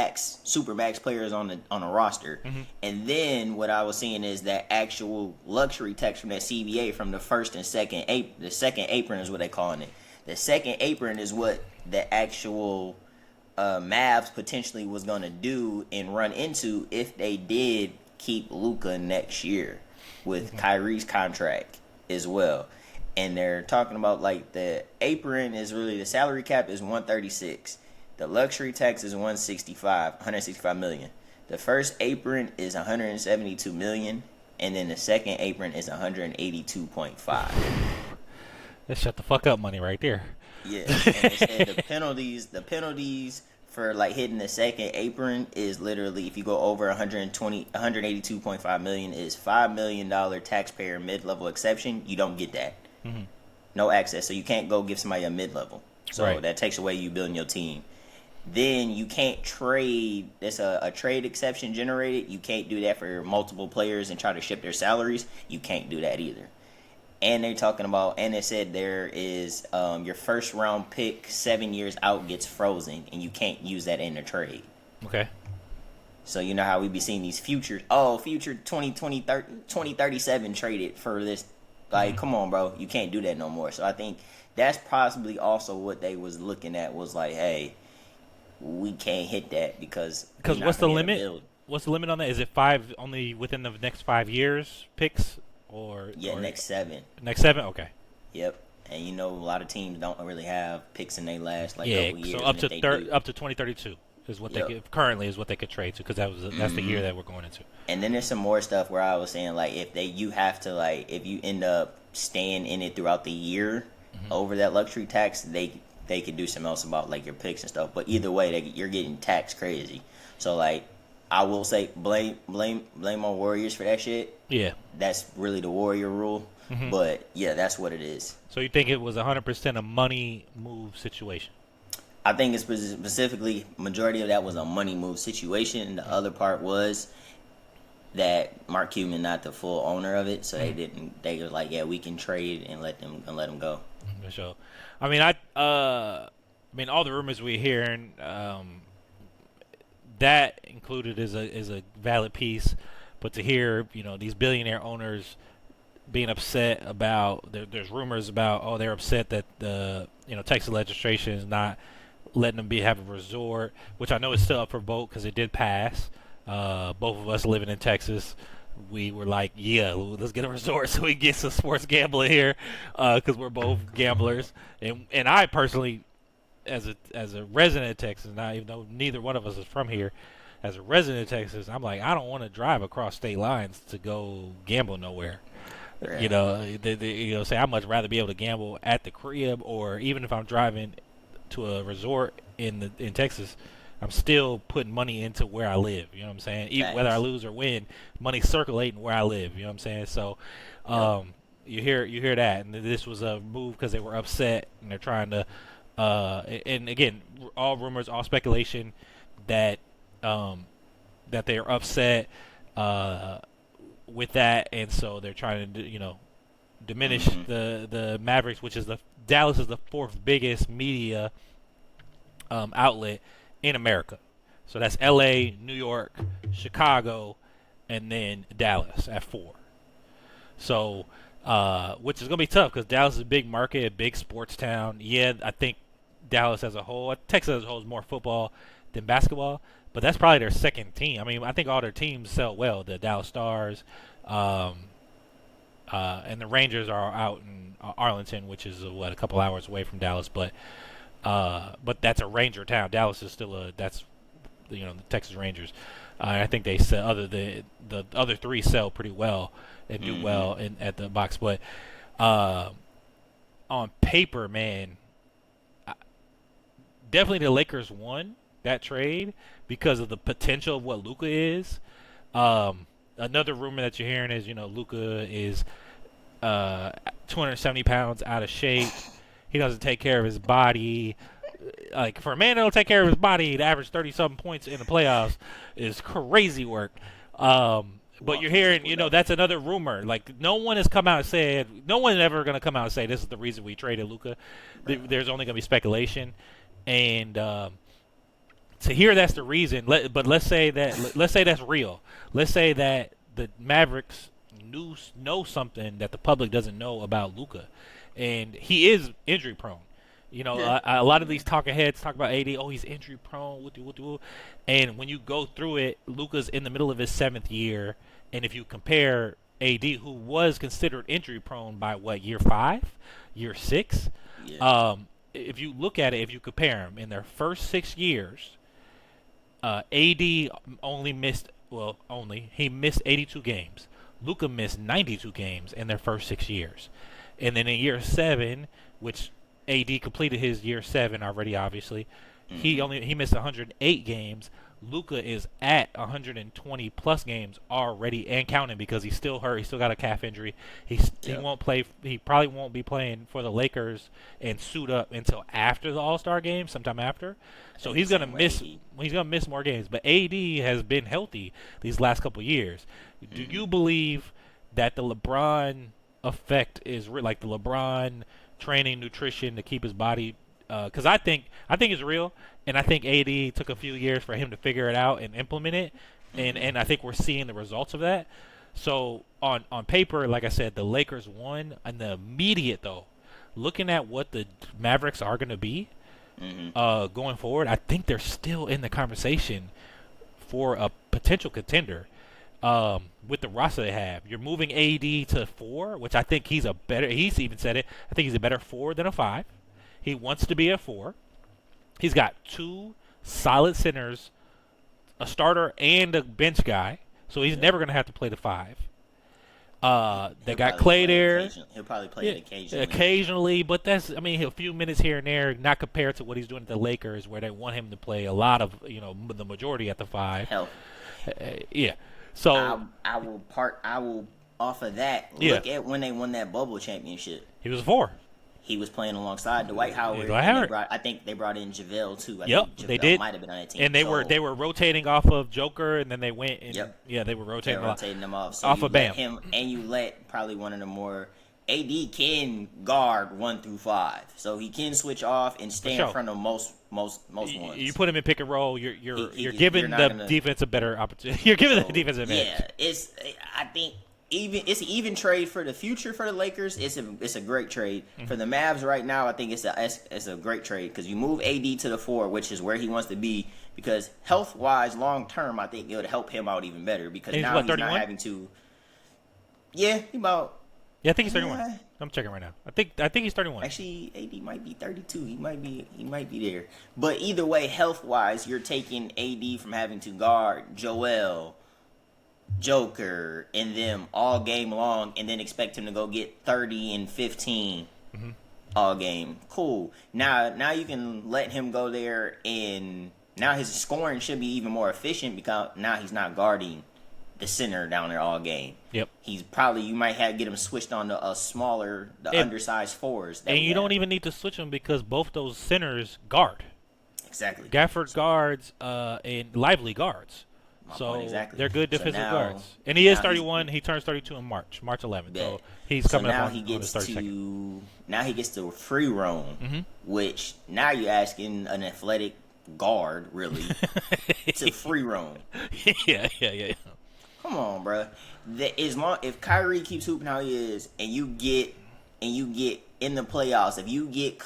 super max players on a roster. And then what I was seeing is that actual luxury tax from that CBA from the first and second the second apron is what they calling it. The second apron is what the actual Mavs potentially was going to do and run into if they did keep Luka next year with Kyrie's contract as well. And they're talking about the apron is really, the salary cap is 136. The luxury tax is 165 million. The first apron is 172 million, and then the second apron is 182.5. That's shut the fuck up money right there. Yeah, and they said the penalties for hitting the second apron is literally, if you go over 182.5 million, is $5 million taxpayer mid-level exception. You don't get that. No access, so you can't go give somebody a mid-level. So that takes away you building your team. then you can't trade. There's a trade exception generated. You can't do that for multiple players and try to ship their salaries. You can't do that either. And they're talking about, and they said there is your first round pick 7 years out gets frozen, and you can't use that in a trade. Okay. So you know how we be seeing these future 2037 traded for this. Like, come on, bro. You can't do that no more. So I think that's possibly also what they was looking at, was like, hey, we can't hit that because what's the limit? What's the limit on that? Is it 5 only within the next 5 years picks? Or next 7. Next 7? Okay. Yep. And you know, a lot of teams don't really have picks in their last couple years. So up to 2032 is what they currently is what they could trade to, because that's the year that we're going into. And then there's some more stuff where I was saying, like, if you end up staying in it throughout the year over that luxury tax, they could do something else about like your picks and stuff. But either way, you're getting taxed crazy. So like, I will say blame on Warriors for that shit. Yeah, that's really the Warrior rule. But yeah, that's what it is. So you think it was 100% a money move situation? I think it's specifically majority of that was a money move situation, and the other part was that Mark Cuban not the full owner of it, so they didn't. They were like, yeah, we can trade and let them go. For sure. I mean, all the rumors we're hearing, that included is a valid piece, but to hear these billionaire owners being upset about there's rumors about they're upset that the Texas legislation is not letting them have a resort, which I know is still up for vote because it did pass. Both of us living in Texas, we were like, yeah, let's get a resort so we can get some sports gambling here, because we're both gamblers, and I personally, as a resident of Texas, now even though neither one of us is from here, as a resident of Texas, I'm like, I don't want to drive across state lines to go gamble nowhere. Say I'd much rather be able to gamble at the crib, or even if I'm driving to a resort in Texas, I'm still putting money into where I live. You know what I'm saying? Even whether I lose or win, money circulating where I live. You know what I'm saying? So, you hear that, and this was a move because they were upset and they're trying to. And again, all rumors, all speculation that they're upset with that, and so they're trying to diminish the Mavericks, which is Dallas is the 4th biggest media outlet in America. So that's L.A., New York, Chicago, and then Dallas at 4. So, which is going to be tough because Dallas is a big market, a big sports town. Yeah, I think Dallas as a whole, Texas as a whole is more football than basketball, but that's probably their second team. I mean, I think all their teams sell well. The Dallas Stars, and the Rangers are out in Arlington, which is a couple hours away from Dallas, but that's a Ranger town. Dallas is still the Texas Rangers. I think they sell the other 3 sell pretty well and do well at the box, but on paper, man, definitely the Lakers won that trade because of the potential of what Luka is. Another rumor that you're hearing is Luka is 270 pounds out of shape. He doesn't take care of his body. Like, for a man that don't take care of his body, to average 30-something points in the playoffs is crazy work. But you're hearing, that's another rumor. Like, no one has come out and said, no one is ever going to come out and say this is the reason we traded Luka. There's only going to be speculation. And to hear that's the reason, but let's say that's real. Let's say that the Mavericks know something that the public doesn't know about Luka, and he is injury prone. A lot of these talking heads talk about AD. Oh, he's injury prone. And when you go through it, Luka's in the middle of his 7th year, and if you compare AD, who was considered injury prone by year 5, year 6, if you look at it, if you compare them in their first 6 years, AD only missed 82 games. Luka missed 92 games in their first 6 years. And then in year 7, which AD completed his year 7 already, obviously, he missed 108 games. Luka is at 120 plus games already and counting because he's still hurt. He's still got a calf injury. He won't play. He probably won't be playing for the Lakers and suit up until after the All-Star game, sometime after. So he's gonna miss. He's gonna miss more games. But AD has been healthy these last couple of years. Do you believe that the LeBron effect is like the LeBron training, nutrition to keep his body? Because I think it's real, and I think AD took a few years for him to figure it out and implement it, and I think we're seeing the results of that. So on paper, like I said, the Lakers won, and the immediate though, looking at what the Mavericks are going to be going forward, I think they're still in the conversation for a potential contender. With the roster they have, you're moving AD to 4, which I think he's even said it. I think he's a better 4 than a 5. He wants to be a 4. He's got 2 solid centers, a starter and a bench guy, so he's never going to have to play the 5. They got Clay there. He'll probably play it occasionally. Occasionally, but that's, a few minutes here and there, not compared to what he's doing at the Lakers, where they want him to play a lot of, the majority at the 5. Hell. Yeah. So I will off of that. Look at when they won that bubble championship. He was a 4. He was playing alongside Dwight Howard. I think they brought in JaVale too. I think JaVale they did. Might have been on that team. And they were rotating off of Joker, and then they went. And, they were rotating them off. So off of Bam. And you let probably one of the more. AD can guard 1 through 5, so he can switch off and stay in front of most ones. You put him in pick and roll. You're giving the defense a better opportunity. You're giving the defense an advantage. Yeah, I think. It's an even trade for the future for the Lakers. It's a great trade for the Mavs right now. I think it's a great trade because you move AD to the 4, which is where he wants to be. Because health wise, long term, I think it would help him out even better. Because now he's not having to. Yeah, I think he's 31. I'm checking right now. I think he's 31. Actually, AD might be 32. He might be there. But either way, health wise, you're taking AD from having to guard Joel, Joker, and them all game long, and then expect him to go get 30 and 15 all game. Cool. Now you can let him go there, and now his scoring should be even more efficient because now he's not guarding the center down there all game. Yep. He's probably, you might have to get him switched on to a smaller, undersized 4s. And you don't even need to switch them because both those centers guard. Exactly. Gafford guards and Lively guards. Exactly. They're good defensive guards. And he is 31. He turns 32 in March 11th. So he's coming up on his 32nd. Now he gets to free roam, which now you're asking an athletic guard, really, to free roam. Yeah. Come on, bro. If Kyrie keeps hooping how he is, and you get in the playoffs, if you can get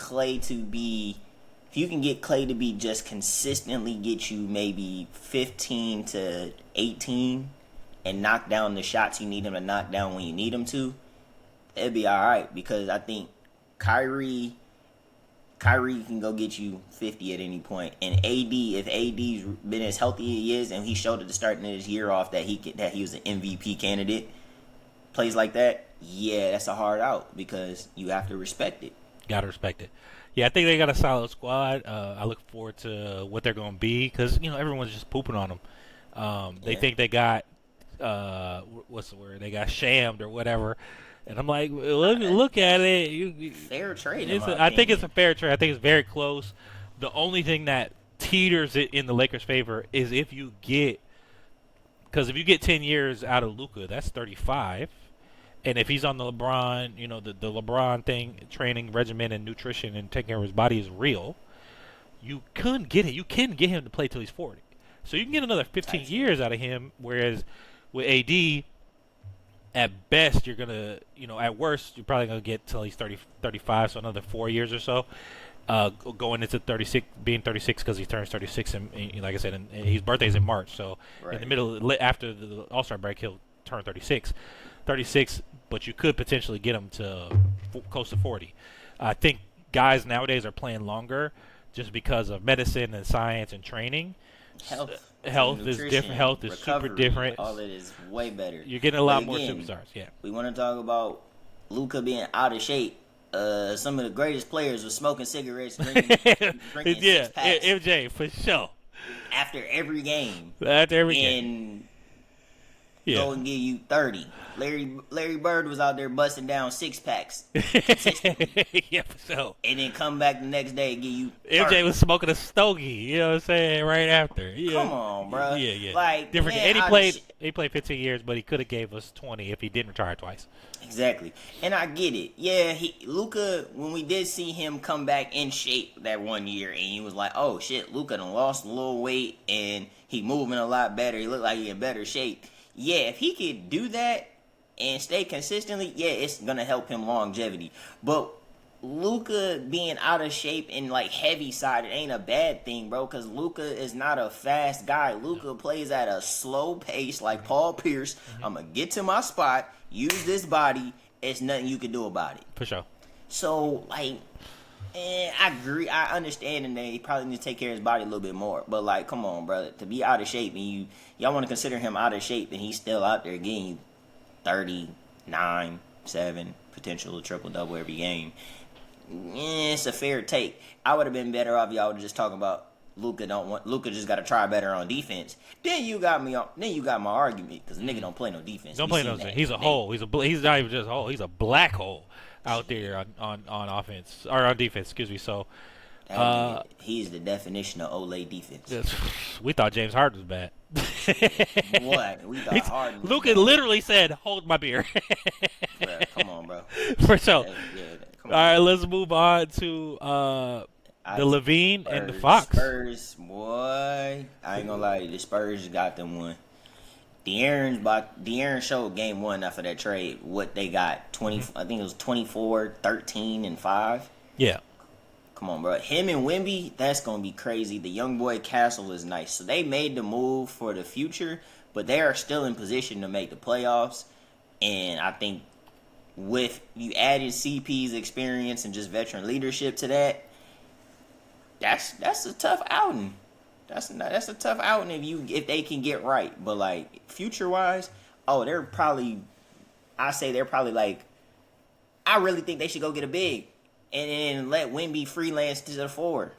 Clay to be just consistently get you maybe 15 to 18 and knock down the shots you need him to knock down when you need him to, it'd be all right because I think Kyrie can go get you 50 at any point. And AD, if AD's been as healthy as he is, and he showed at the starting of his year off that he was an MVP candidate, plays like that, yeah, that's a hard out because you have to respect it. Gotta respect it. Yeah, I think they got a solid squad. I look forward to what they're going to be because everyone's just pooping on them. They think they got what's the word? They got shammed or whatever. And I'm like, look at it. Fair trade. I think it's a fair trade. I think it's very close. The only thing that teeters it in the Lakers' favor is if you get 10 years out of Luka, that's 35. And if he's on the LeBron, the LeBron thing, training regimen and nutrition and taking care of his body is real, you couldn't get it. You can get him to play till he's 40. So you can get another 15 years out of him, whereas with AD, at best, you're going to, at worst, you're probably going to get till he's 30, 35, so another 4 years or so. Going into 36, being 36 because he turns 36, and like I said, and his birthday's in March. So in the middle, after the All-Star break, he'll turn 36. 36, but you could potentially get him to close to 40. I think guys nowadays are playing longer just because of medicine and science and training. Health is different. Health is super different. All it is way better. You're getting a lot more superstars. Yeah. We want to talk about Luka being out of shape. Some of the greatest players were smoking cigarettes, drinking 6 packs. MJ for sure. after every game. After every game. Go and give you 30. Larry Bird was out there busting down 6-packs consistently. Yeah, for sure. And then come back the next day and give you 30. MJ was smoking a stogie, you know what I'm saying, right after. Yeah. Come on, bro. Yeah. Like, different. Man, and he played 15 years, but he could have gave us 20 if he didn't retire twice. Exactly. And I get it. Yeah, Luka, when we did see him come back in shape that one year, and he was like, oh, shit, Luka done lost a little weight, and he moving a lot better. He looked like he in better shape. Yeah, if he could do that and stay consistently, yeah, it's going to help him longevity. But Luka being out of shape and, like, heavy-sided ain't a bad thing, bro, because Luka is not a fast guy. Luka plays at a slow pace like Paul Pierce. I'm going to get to my spot, use this body. It's nothing you can do about it. For sure. So, like, I agree. I understand that he probably needs to take care of his body a little bit more. But, like, come on, brother. To be out of shape and y'all want to consider him out of shape and he's still out there getting you 39, 7, potential triple-double every game. It's a fair take. I would have been better off y'all just talking about Luka just got to try better on defense. Then you got my argument because the nigga don't play no defense. Don't play no defense. He's a hole. He's not even just a hole. He's a black hole out there on offense or on defense. Excuse me. So he's the definition of Olay defense. We thought James Harden was bad. What? We thought Harden was Luka bad. Literally said, "Hold my beer." Bro, come on, bro. For sure. All right, let's move on to the LaVine and the Fox. Spurs, boy. I ain't gonna lie to you. The Spurs got them one. De'Aaron showed game one after that trade what they got. 20. I think it was 24, 13, and 5. Yeah. Come on, bro. Him and Wemby, that's going to be crazy. The young boy Castle is nice. So they made the move for the future, but they are still in position to make the playoffs. And I think with you added CP's experience and just veteran leadership to that, that's a tough outing. That's a tough outing if they can get right. But like future wise, they're probably like, I really think they should go get a big and then let Wemby freelance to the 4.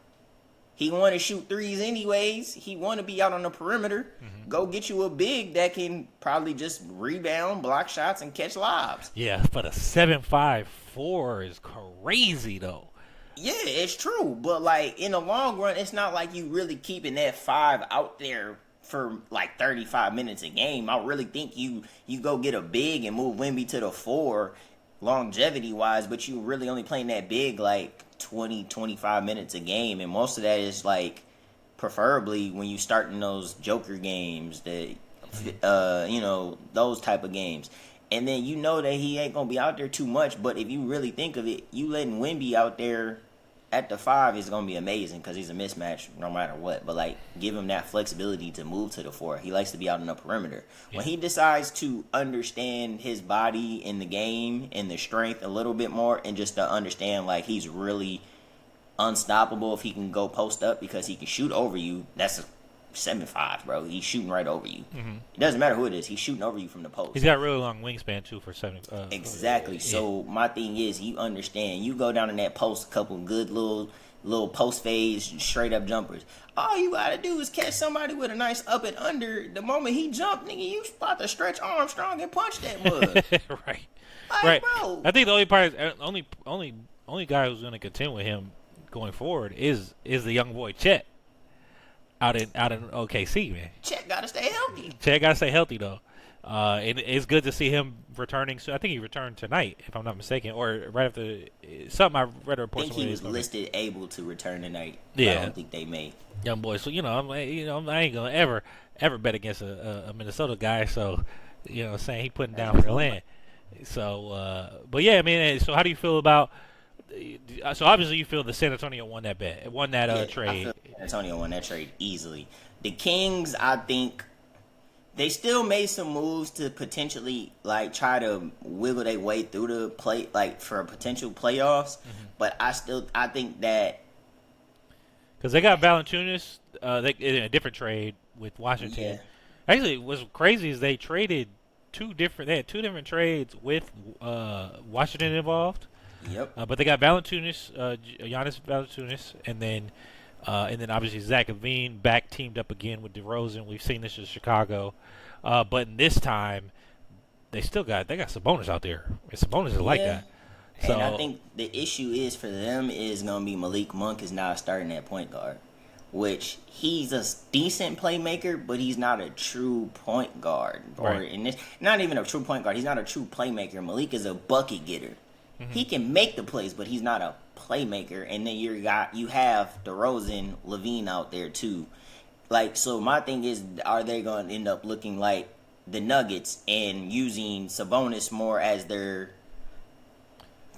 He want to shoot threes anyways. He want to be out on the perimeter. Mm-hmm. Go get you a big that can probably just rebound, block shots, and catch lobs. Yeah, but a 7.54 is crazy though. Yeah, it's true. But, like, in the long run, it's not like you really keeping that 5 out there for, like, 35 minutes a game. I really think you go get a big and move Wemby to the 4 longevity-wise, but you really only playing that big, like, 20, 25 minutes a game. And most of that is, like, preferably when you start in those Joker games, those type of games. And then you know that he ain't going to be out there too much. But if you really think of it, you letting Wemby out there at the 5 is going to be amazing because he's a mismatch no matter what. But, like, give him that flexibility to move to the 4. He likes to be out on the perimeter. Yeah. When he decides to understand his body in the game and the strength a little bit more and just to understand, like, he's really unstoppable if he can go post up because he can shoot over you, that's a 7'5", bro. He's shooting right over you. Mm-hmm. It doesn't matter who it is. He's shooting over you from the post. He's got a really long wingspan too for 7. Exactly. Yeah. So my thing is, you understand. You go down in that post, a couple good little post phase straight up jumpers. All you gotta do is catch somebody with a nice up and under. The moment he jumped, nigga, you about to stretch Armstrong and punch that mud. Right. Like, right. Bro. I think the only part, only guy who's going to contend with him going forward is the young boy Chet. Out in OKC, man. Chet gotta stay healthy. Chet gotta stay healthy though, and it's good to see him returning. So I think he returned tonight, if I'm not mistaken, or right after something I read a report. I think he was listed able to return tonight. Yeah, I don't think they made. Young boy, so I ain't gonna ever bet against a Minnesota guy. So saying he putting down for the land. So, but yeah, I mean, so how do you feel about? So obviously you feel the San Antonio won that bet, won that trade. I feel San Antonio won that trade easily. The Kings, I think, they still made some moves to potentially like try to wiggle their way through the play, like for potential playoffs. Mm-hmm. But I think that because they got Valanciunas, in a different trade with Washington. Yeah. Actually, what's crazy is they traded two different trades with Washington involved. Yep. But they got Valanciunas, Giannis Valanciunas, and then And then obviously Zach LaVine back teamed up again with DeRozan. We've seen this in Chicago, but in this time they got Sabonis out there. And Sabonis is like that. So, and I think the issue is for them is gonna be Malik Monk is now starting at point guard, which he's a decent playmaker, but he's not a true point guard. Right. Not even a true point guard. He's not a true playmaker. Malik is a bucket getter. Mm-hmm. He can make the plays, but he's not a playmaker. And then you have DeRozan, LaVine out there too. Like, so my thing is, are they going to end up looking like the Nuggets and using Sabonis more as their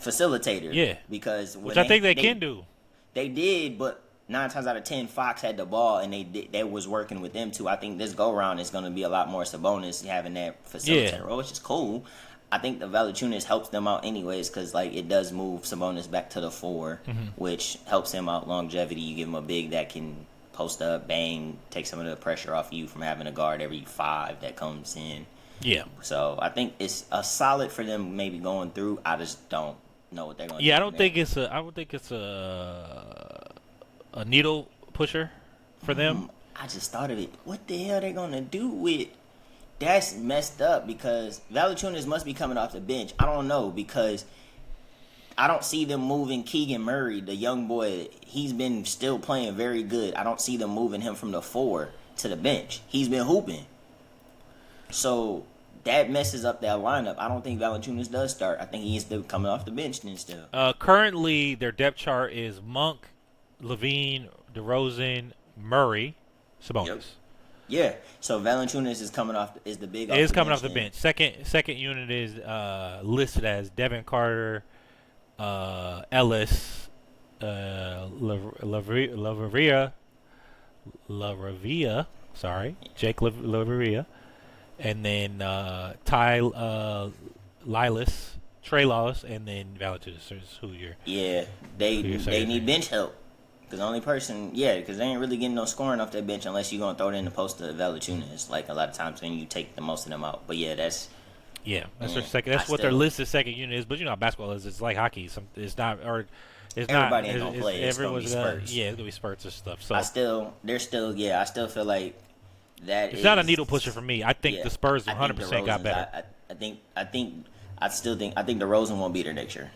facilitator? Yeah, because which I think they can do. They did, but 9 times out of 10, Fox had the ball, and they was working with them too. I think this go round is going to be a lot more Sabonis having that facilitator role, which is cool. I think the Valanciunas helps them out anyways because like it does move Sabonis back to the 4, which helps him out longevity. You give him a big that can post up, bang, take some of the pressure off you from having a guard every 5 that comes in. Yeah. So I think it's a solid for them maybe going through. I just don't know what they're going to do. Yeah, I don't think it's a needle pusher for them. I just thought of it. What the hell are they going to do with? That's messed up because Valanciunas must be coming off the bench. I don't know because I don't see them moving Keegan Murray, the young boy. He's been still playing very good. I don't see them moving him from the 4 to the bench. He's been hooping. So that messes up that lineup. I don't think Valanciunas does start. I think he is still coming off the bench then still. Currently, their depth chart is Monk, LaVine, DeRozan, Murray, Sabonis. Yep. Yeah, so Valanciunas is coming off the big. It is coming off the bench. Second unit is listed as Devin Carter, Ellis, LaRavia, Jake LaRavia, and then Ty Lilas, Trey Lawless, and then Valanciunas is who you're. Yeah, they need bench help. Because the only person, because they ain't really getting no scoring off that bench unless you're going to throw it in the post of Valanciunas, like a lot of times when you take the most of them out. But that's their second. That's what their listed second unit is. But you know how basketball is. It's like hockey. It's not, or it's everybody not. Ain't gonna play. It's gonna be spurts. It's going to be spurts and stuff. So I still feel like that it's not a needle pusher for me. I think the Spurs 100% got better. I think DeRozan won't be there next year.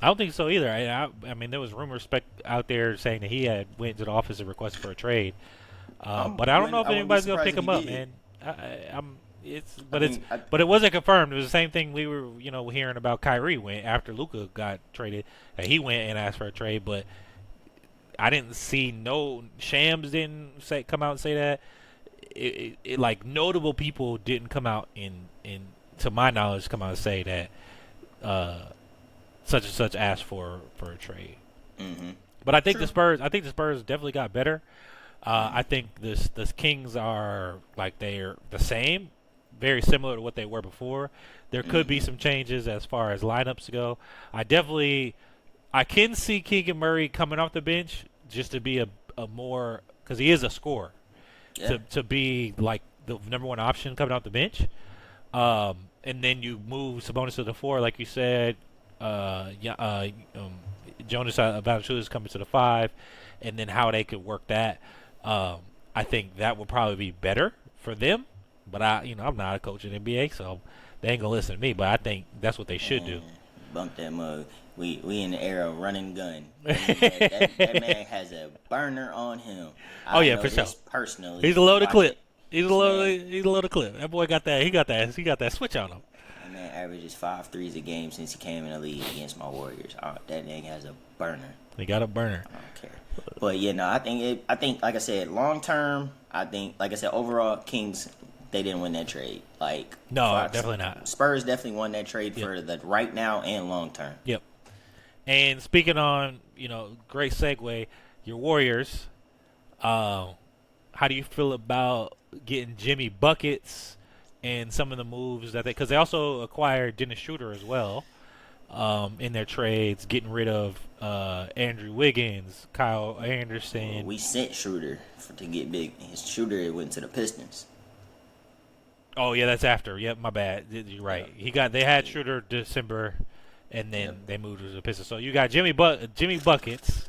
I don't think so either. I mean, there was rumors out there saying that he had went to the office and requested for a trade. But I don't know if anybody's gonna pick him up, man. But it wasn't confirmed. It was the same thing we were, hearing about Kyrie went after Luka got traded. He went and asked for a trade, but I didn't see Shams didn't come out and say that. It like notable people didn't come out in to my knowledge come out and say that. Such and such asked for a trade, but I think the Spurs definitely got better. I think the Kings are like they're the same, very similar to what they were before. There could be some changes as far as lineups go. I can see Keegan Murray coming off the bench just to be a more because he is a scorer to be like the number one option coming off the bench, and then you move Sabonis to the 4 like you said. Jonas Valanciunas coming to the 5, and then how they could work that. I think that would probably be better for them. But I'm not a coach in the NBA, so they ain't gonna listen to me. But I think that's what they should do. Bump that mug. We in the era of running gun. that man has a burner on him. For sure. Personally, he's a loaded clip. He's a loaded clip. That boy got that. He got that switch on him. Man averages 5 threes a game since he came in the league against my Warriors. That nigga has a burner. He got a burner. I don't care. But I think like I said, long term, overall, Kings they didn't win that trade. Like definitely not. Spurs definitely won that trade for the right now and long term. Yep. And speaking on, great segue, your Warriors. How do you feel about getting Jimmy buckets? And some of the moves because they also acquired Dennis Schroeder as well in their trades, getting rid of Andrew Wiggins, Kyle Anderson. We sent Schroeder to get big. Schroeder went to the Pistons. Oh yeah, that's after. Yep, my bad. You're right. They had Schroeder December, and then they moved to the Pistons. So you got Jimmy buckets,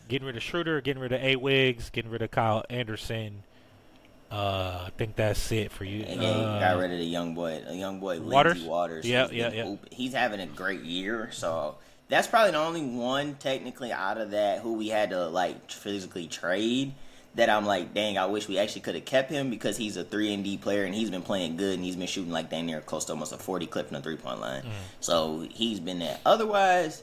getting rid of Schroeder, getting rid of A. Wiggs, getting rid of Kyle Anderson. I think that's it for you. And got rid of the young boy, Waters. Lindsey Waters. Yeah. He's having a great year, so that's probably the only one technically out of that who we had to like physically trade. That I'm like, dang, I wish we actually could have kept him because he's a 3-and-D player and he's been playing good and he's been shooting like dang near close to almost a 40 clip from the 3-point line. So he's been there. Otherwise,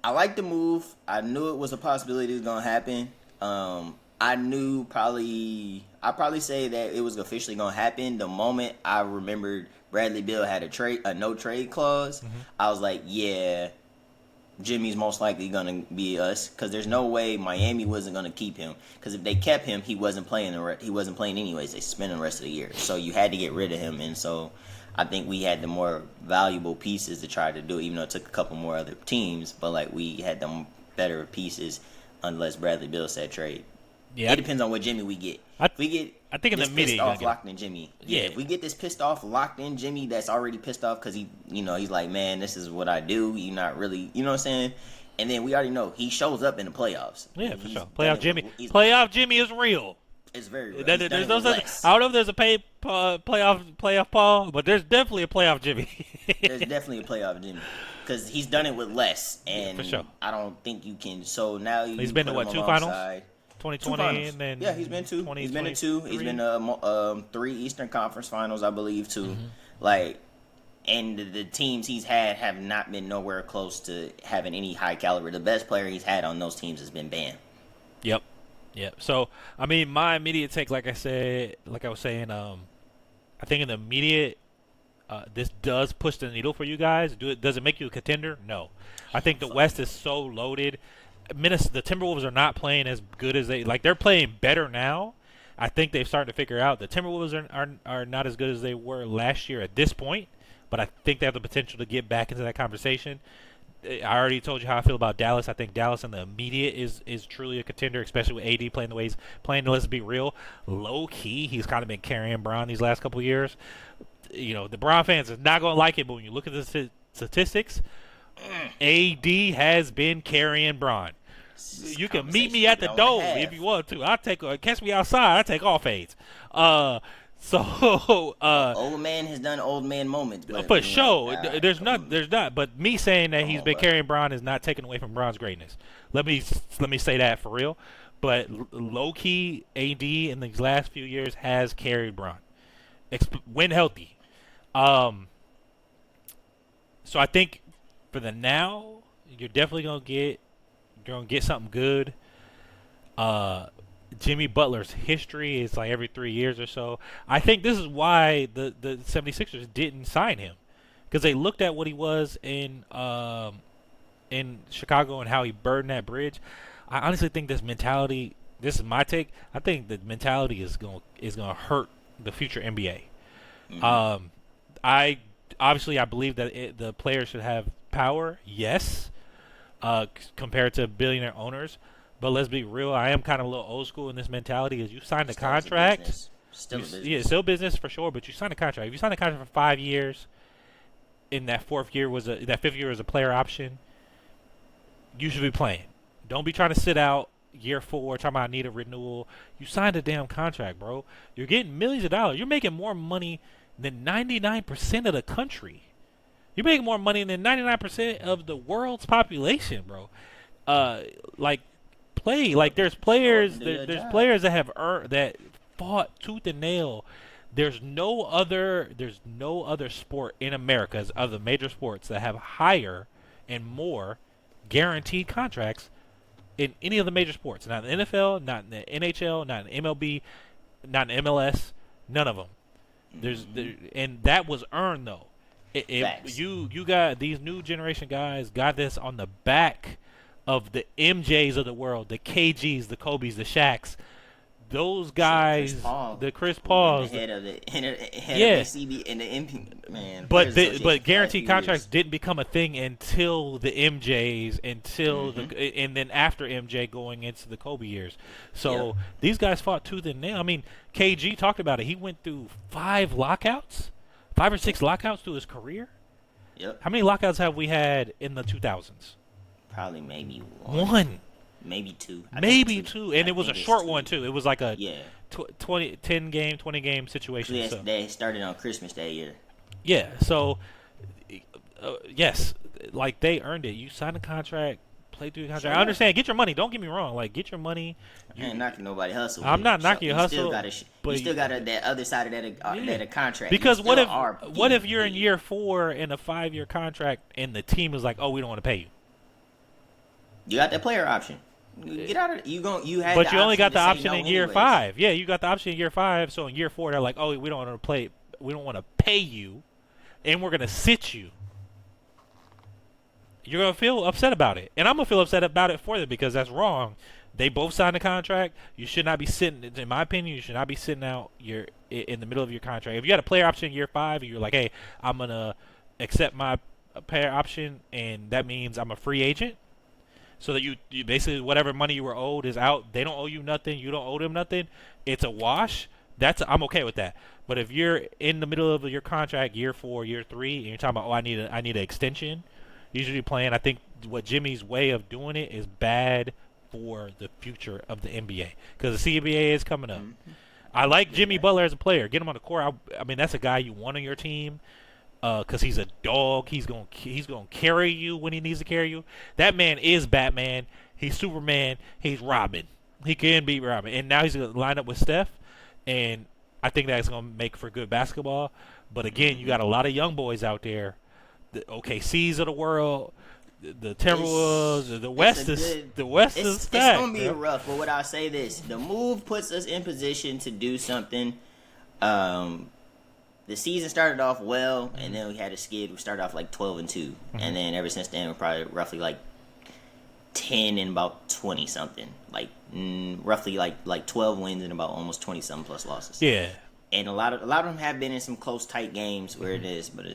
I like the move. I knew it was a possibility it was gonna happen. I knew I'd probably say that it was officially gonna happen the moment I remembered Bradley Beal had a no trade clause. I was like, yeah, Jimmy's most likely gonna be us because there's no way Miami wasn't gonna keep him because if they kept him, he wasn't playing. He wasn't playing anyways. They spent the rest of the year, so you had to get rid of him, and so I think we had the more valuable pieces to try to do it, even though it took a couple more other teams. But like we had the better pieces, unless Bradley Beal said trade. Yeah, it depends on what Jimmy we get. If we get, I think in the pissed off locked in Jimmy. Yeah, if we get this pissed off locked in Jimmy, that's already pissed off because he's like, man, this is what I do. You're not really, you know what I'm saying? And then we already know he shows up in the playoffs. Yeah, for sure. Playoff Jimmy is real. It's very real. There's no such. I don't know if there's a playoff Paul, but there's definitely a playoff Jimmy. There's definitely a playoff Jimmy because he's done it with less, and for sure. I don't think you can. So now he's been to what, 2 finals? 2020 and then he's been to 2. He's been to 2. He's been to 3 Eastern Conference Finals, I believe, too. Like, and the teams he's had have not been nowhere close to having any high caliber. The best player he's had on those teams has been Bam. Yep. So I mean, my immediate take, like I was saying, I think in the immediate, this does push the needle for you guys. Does it make you a contender? No. I think the West is so loaded. The Timberwolves are not playing as good as they're playing better now. I think they've started to figure out the Timberwolves are not as good as they were last year at this point, but I think they have the potential to get back into that conversation. I already told you how I feel about Dallas. I think Dallas in the immediate is truly a contender, especially with AD playing the way he's playing. Let's be real, low key, he's kind of been carrying Bron these last couple of years. The Bron fans is not going to like it, but when you look at the statistics, AD has been carrying Bron. You can meet me at the Dome if you want to. I'll catch me outside. I take all fades. Old man has done old man moments. But for sure, there's not. But me saying that he's been carrying Bron is not taking away from Bron's greatness. Let me say that for real. But low key, AD in these last few years has carried Bron when healthy. So I think for the now, you're definitely gonna get something good. Jimmy Butler's history is like every 3 years or so. I think this is why the 76ers didn't sign him, because they looked at what he was in Chicago and how he burned that bridge. I honestly think this mentality. This is my take. I think the mentality is gonna hurt the future NBA. I believe that the players should have power. Yes. Compared to billionaire owners. But let's be real, I am kind of a little old school in this mentality. Is you signed a contract. Still business for sure, but you signed a contract. If you signed a contract for 5 years, and that fifth year was a player option, you should be playing. Don't be trying to sit out year 4, talking about I need a renewal. You signed a damn contract, bro. You're getting millions of dollars. You're making more money than 99% of the country. You're making more money than 99% of the world's population, bro. Play like there's players that have that fought tooth and nail. There's no other sport in America, as other major sports, that have higher and more guaranteed contracts in any of the major sports. Not in the NFL, not in the NHL, not in MLB, not in MLS. None of them. And that was earned though. You got these new generation guys got this on the back of the MJs of the world, the KGs, the Kobes, the Shaqs. Those guys, the Chris Pauls, head of the CB and the MP, man. But guaranteed contracts didn't become a thing until the MJs, and then after MJ going into the Kobe years. So these guys fought tooth and nail. I mean, KG talked about it. He went through 5 or 6 lockouts through his career. Yep. How many lockouts have we had in the 2000s? Probably maybe one. maybe 2. Maybe 2, and it was a short one too. It was like a 20 game situation. So they started on Christmas that year. Yeah, so yes, like they earned it. You signed a contract, play through the contract. I understand. Get your money. Don't get me wrong. Like, get your money. I ain't knocking nobody hustle. I'm not knocking your hustle. But you still got that other side of that contract. Because what if you're in year 4 in a 5-year contract and the team is like, oh, we don't want to pay you? You got that player option. Get out of you had. But you only got the option in year 5. Yeah, you got the option in year 5. So in year 4, they're like, oh, we don't want to play. We don't want to pay you, and we're gonna sit you. You're gonna feel upset about it, and I'm gonna feel upset about it for them because that's wrong. They both signed a contract. You should not be sitting. In my opinion, you should not be sitting out in the middle of your contract. If you had a player option in year 5, and you're like, hey, I'm gonna accept my player option, and that means I'm a free agent. So that you basically whatever money you were owed is out. They don't owe you nothing. You don't owe them nothing. It's a wash. I'm okay with that. But if you're in the middle of your contract, year 4, year 3, and you're talking about, I need an extension, usually playing. I think what Jimmy's way of doing it is bad for the future of the NBA because the CBA is coming up. Mm-hmm. I like Jimmy Butler as a player. Get him on the court. I mean, that's a guy you want on your team. Because he's a dog. He's gonna carry you when he needs to carry you. That man is Batman. He's Superman. He's Robin. He can be Robin. And now he's gonna line up with Steph, and I think that's gonna make for good basketball. But again, you got a lot of young boys out there, the OKCs of the world, the Timberwolves, the West is stacked. It's gonna be rough. But what I'll say this: the move puts us in position to do something. The season started off well, and then we had a skid. We started off like 12-2, and then ever since then we're probably roughly like 10 and about 20 something, like roughly like 12 wins and about almost 20 something plus losses. Yeah, and a lot of them have been in some close tight games where it is, but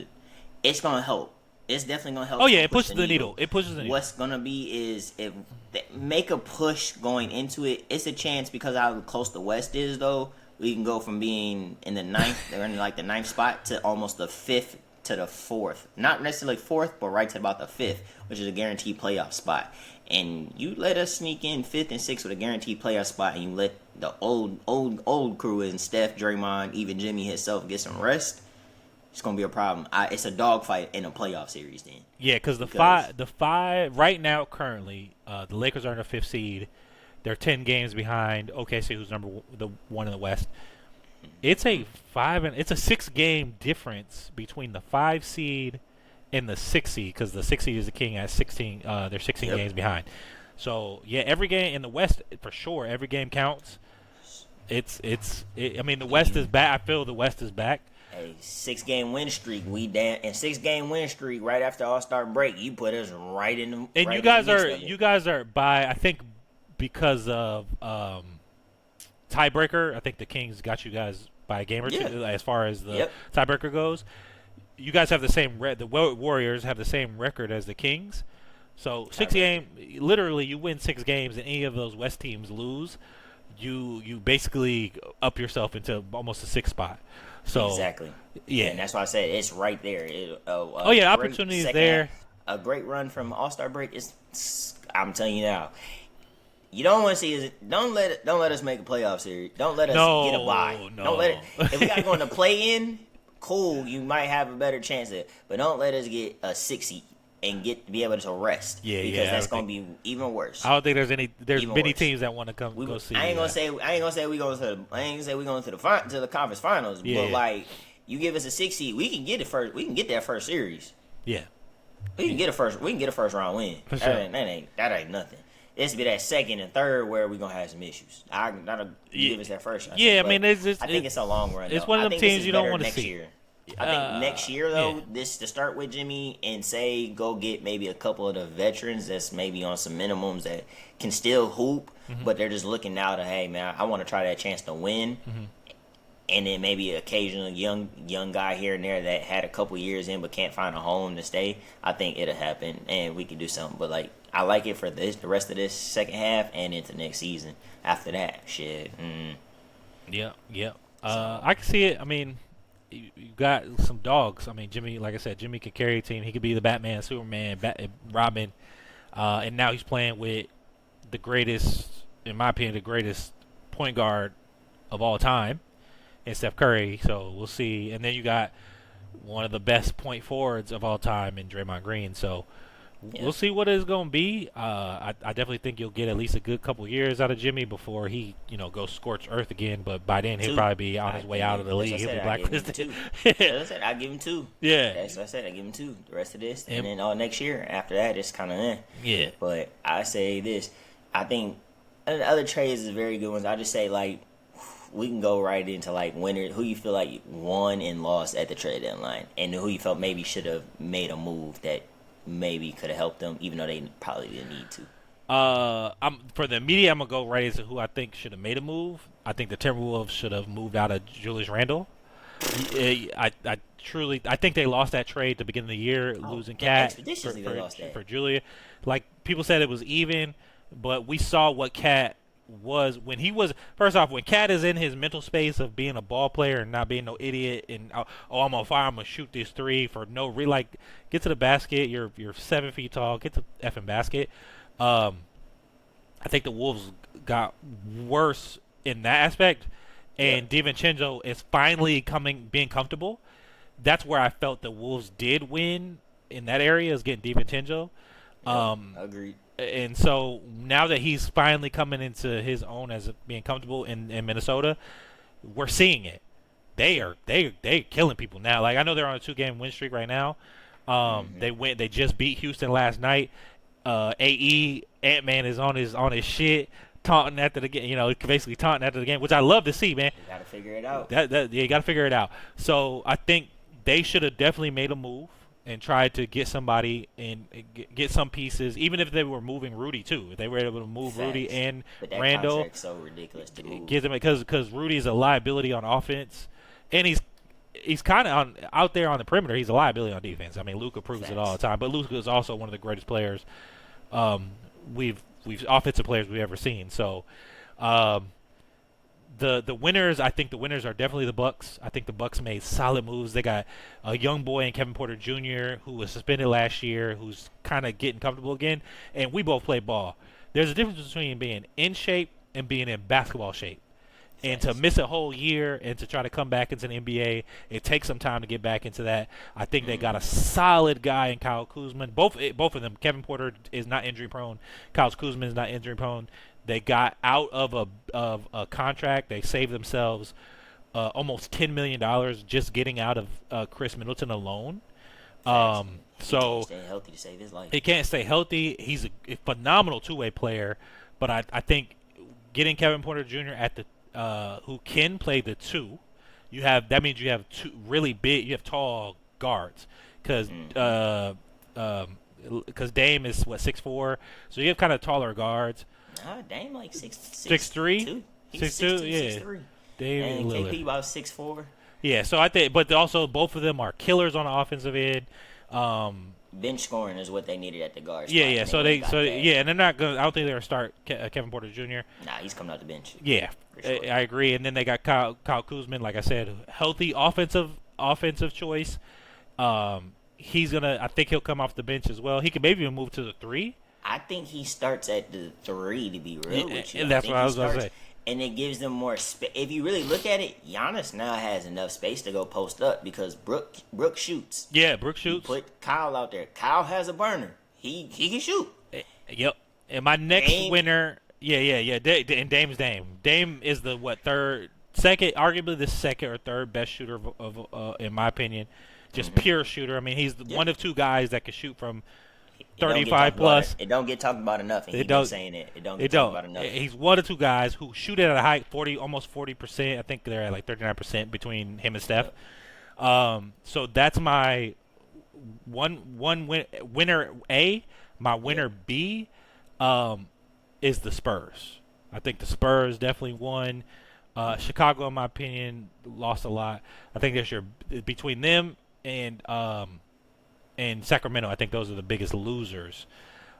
it's gonna help. It's definitely gonna help. Oh yeah, it pushes the needle. It pushes the needle. What's gonna be is if they make a push going into it. It's a chance because how close the West is though. We can go from being in the 9th, they're in like the 9th spot, to almost the 5th to the 4th. Not necessarily 4th, but right to about the 5th, which is a guaranteed playoff spot. And you let us sneak in 5th and 6th with a guaranteed playoff spot, and you let the old crew in Steph, Draymond, even Jimmy himself get some rest. It's gonna be a problem. It's a dogfight in a playoff series then. Yeah, because the five right now currently, the Lakers are in the 5th seed. They're 10 games behind OKC, who's the 1 in the West. It's a 6-game difference between the 5 seed and the 6 seed because the 6 seed is the King at 16. They're 16 games behind. So yeah, every game in the West for sure. Every game counts. I mean, the West is back. I feel the West is back. A 6-game win streak. And 6-game win streak right after All-Star break. You put us right in the. And you guys are by I think. Because of tiebreaker, I think the Kings got you guys by a game or two as far as the tiebreaker goes. You guys have the same the Warriors have the same record as the Kings. So 6 game, literally, you win 6 games and any of those West teams lose, you basically up yourself into almost a 6th spot. So exactly, yeah, and that's why I said it's right there. Opportunity is there. A great run from All-Star break is. I'm telling you now. You don't want to see is don't let us make a playoff series. Don't let us get a bye. No. Don't let it. If we got to go in the play-in, cool. You might have a better chance of it. But don't let us get a 6 seed and be able to rest. Because that's going to be even worse. I don't think there's many teams that want to go see. I ain't gonna say we going to the conference finals. But like you give us a 6 seed, we can get it first. We can get that first series. Yeah. We can get a first round win. For sure. That ain't nothing. It's be that 2nd and 3rd where we're gonna have some issues. That'll give us that first. I think it's a long run. It's one of them teams you don't want to see. Year. I think next year though, this to start with Jimmy and say go get maybe a couple of the veterans that's maybe on some minimums that can still hoop, but they're just looking now to hey man, I want to try that chance to win. And then maybe occasional young guy here and there that had a couple years in but can't find a home to stay. I think it'll happen and we can do something. But like I like it for the rest of this second half and into next season. After that, shit. Yeah. I can see it. I mean, you got some dogs. I mean, Jimmy, like I said, Jimmy can carry a team. He could be the Batman, Superman, Robin, and now he's playing with the greatest, in my opinion, the greatest point guard of all time in Steph Curry. So we'll see. And then you got one of the best point forwards of all time in Draymond Green. So we'll see what it's going to be. I definitely think you'll get at least a good couple years out of Jimmy before he, goes scorched earth again. But by then, he'll probably be on his way out of the league. He'll be blacklisted. That's I give him 2. Yeah. That's what I said. I give him 2. The rest of this. And then next year, after that, it's kind of in. Yeah. But I say this. I think the other trades is very good ones. I just say, we can go right into, winners. Who you feel like won and lost at the trade deadline. And who you felt maybe should have made a move that maybe could have helped them, even though they probably didn't need to. For the media, I'm gonna go right into who I think should have made a move. I think the Timberwolves should have moved out of Julius Randle. I think they lost that trade at the beginning of the year, losing Cat for Julia. Like people said, it was even, but we saw what Cat was when he was. First off, when Cat is in his mental space of being a ball player and not being no idiot and I'm on fire, I'm gonna shoot this 3 for no get to the basket. You're 7 feet tall. Get to the effing basket. I think the Wolves got worse in that aspect, and DiVincenzo is finally being comfortable. That's where I felt the Wolves did win in that area, is getting DiVincenzo. Agreed. And so now that he's finally coming into his own as being comfortable in Minnesota, we're seeing it. They killing people now. Like I know they're on a 2-game win streak right now. They just beat Houston last night. Ant-Man is on his shit, taunting after the game. Basically taunting after the game, which I love to see, man. You gotta figure it out. You gotta figure it out. So I think they should have definitely made a move and tried to get somebody and get some pieces, even if they were moving Rudy too. If they were able to move Rudy and but that Randall, contract's so ridiculous to move. Gives them because Rudy's a liability on offense, and he's kind of out there on the perimeter. He's a liability on defense. I mean, Luka proves it all the time. But Luka is also one of the greatest players we've offensive players we've ever seen. So the winners, I think the winners are definitely the Bucks. I think the Bucks made solid moves. They got a young boy in Kevin Porter Jr. who was suspended last year, who's kind of getting comfortable again. And we both play ball. There's a difference between being in shape and being in basketball shape. And to miss a whole year and to try to come back into the NBA, it takes some time to get back into that. I think they got a solid guy in Kyle Kuzma. Both of them. Kevin Porter is not injury prone. Kyle Kuzma is not injury prone. They got out of a contract. They saved themselves almost $10 million just getting out of Chris Middleton alone. So he can't stay healthy to save his life. He can't stay healthy. He's a phenomenal two-way player, but I think getting Kevin Porter Jr. at the who can play the 2, that means you have 2 really big, you have tall guards because Dame is 6'4", so you have kind of taller guards. Dame like 6'3", 6'2", yeah. 6'3". Dame and Lillard. KP about 6'4". Yeah, so I think, but also both of them are killers on the offensive end. Bench scoring is what they needed at the guard spot. Yeah. So and they're not gonna. I don't think they're gonna start Kevin Porter Jr. Nah, he's coming out the bench. Yeah, sure. I agree. And then they got Kyle Kuzma, like I said, healthy offensive choice. He's gonna. I think he'll come off the bench as well. He could maybe even move to the 3. I think he starts at the 3, to be real with you. And that's what I was gonna say. And it gives them more space. If you really look at it, Giannis now has enough space to go post up because Brooke shoots. Yeah, Brooke shoots. You put Kyle out there. Kyle has a burner. He can shoot. Yep. And my next winner, and Dame's Dame. Dame is the arguably the second or third best shooter of in my opinion, just pure shooter. I mean, he's one of 2 guys that can shoot from 35 plus. It don't get talked about enough. And he's saying it. It don't get talked about enough. He's one of 2 guys who shoot at a high 40, almost 40%. I think they're at like 39% between him and Steph. So that's my winner A. My winner B is the Spurs. I think the Spurs definitely won. Chicago, in my opinion, lost a lot. I think between them and Sacramento, I think those are the biggest losers.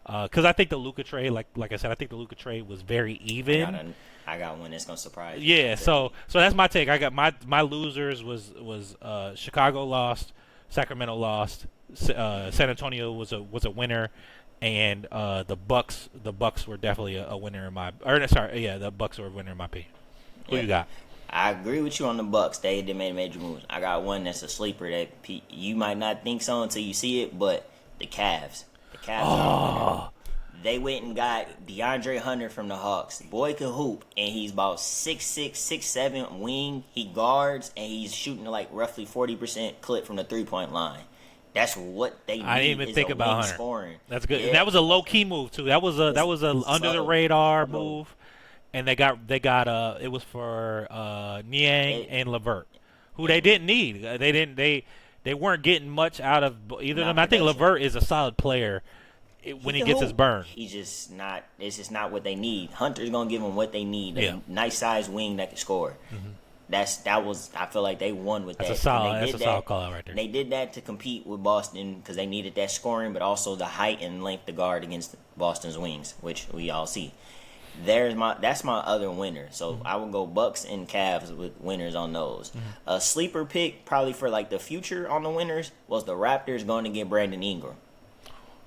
Because I think the Luka trade, like I said, I think the Luka trade was very even. I got one that's gonna surprise you. Yeah, so that's my take. I got my losers was Chicago lost, Sacramento lost, San Antonio was a winner, and the Bucks were definitely a winner in my. The Bucks were a winner in my opinion. Who you got? I agree with you on the Bucks. They made major moves. I got one that's a sleeper that you might not think so until you see it, but the Cavs. The Cavs are a winner. They went and got DeAndre Hunter from the Hawks. Boy can hoop, and he's about 6'6", 6'7" wing. He guards, and he's shooting like roughly 40% clip from the 3-point line. That's what they need. I didn't even think about Hunter. Scoring. That's good. Yeah. That was a low key move too. That was a under the radar move, and they got it was for Niang and LeVert, who they didn't need. They weren't getting much out of either of them. I think LeVert is a solid player when he gets his burn. He's just not. It's just not what they need. Hunter's gonna give them what they need. A nice size wing that can score. Mm-hmm. I feel like they won with that. That's a solid call out right there. They did that to compete with Boston because they needed that scoring, but also the height and length to guard against Boston's wings, which we all see. That's my other winner. So I would go Bucks and Cavs with winners on those. Mm-hmm. A sleeper pick probably for like the future on the winners was the Raptors going to get Brandon Ingram.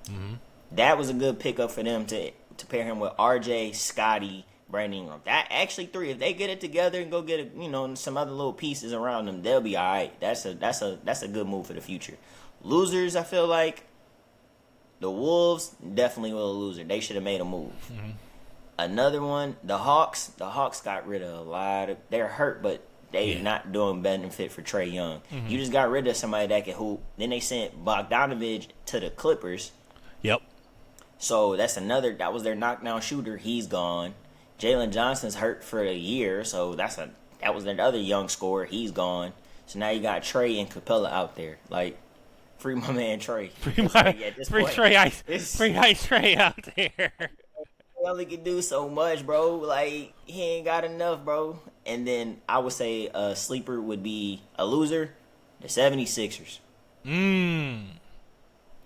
Mm-hmm. That was a good pickup for them to pair him with RJ, Scotty, Brandon Ingram. That actually three. If they get it together and go get some other little pieces around them, they'll be all right. That's a good move for the future. Losers, I feel like the Wolves definitely were a loser. They should have made a move. Mm-hmm. Another one, the Hawks. The Hawks got rid of a lot of. They're hurt, but they're not doing benefit for Trae Young. Mm-hmm. You just got rid of somebody that can hoop. Then they sent Bogdanovich to the Clippers. Yep. So that was their knockdown shooter. He's gone. Jalen Johnson's hurt for a year, so that was their other young scorer. He's gone. So now you got Trae and Capella out there. Like, free my man Trae. Free Ice Trae out there. He only can do so much, bro. Like, he ain't got enough, bro. And then I would say a sleeper would be a loser, the 76ers.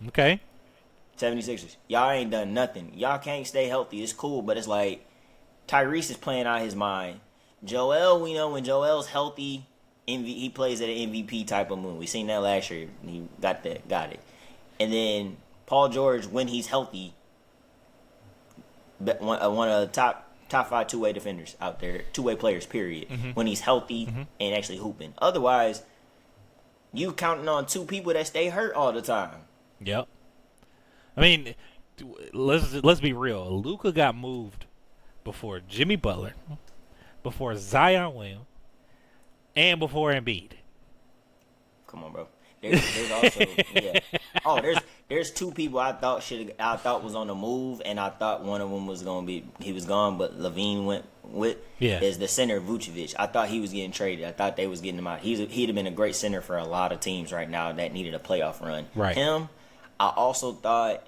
Okay. 76ers. Y'all ain't done nothing. Y'all can't stay healthy. It's cool, but it's like Tyrese is playing out his mind. Joel, we know when Joel's healthy, he plays at an MVP type of move. We seen that last year. He got it. And then Paul George, when he's healthy, one of the top 5 two-way defenders out there, two-way players, period. Mm-hmm. When he's healthy and actually hooping. Otherwise, you counting on two people that stay hurt all the time. Yep. I mean, let's be real. Luka got moved before Jimmy Butler, before Zion Williams, and before Embiid. Come on, bro. There's also there's two people I thought was on the move, and I thought one of them was gone, but LaVine went with is the center Vucevic. I thought he was getting traded. I thought they was getting him out. He'd have been a great center for a lot of teams right now that needed a playoff run. Right. Him. I also thought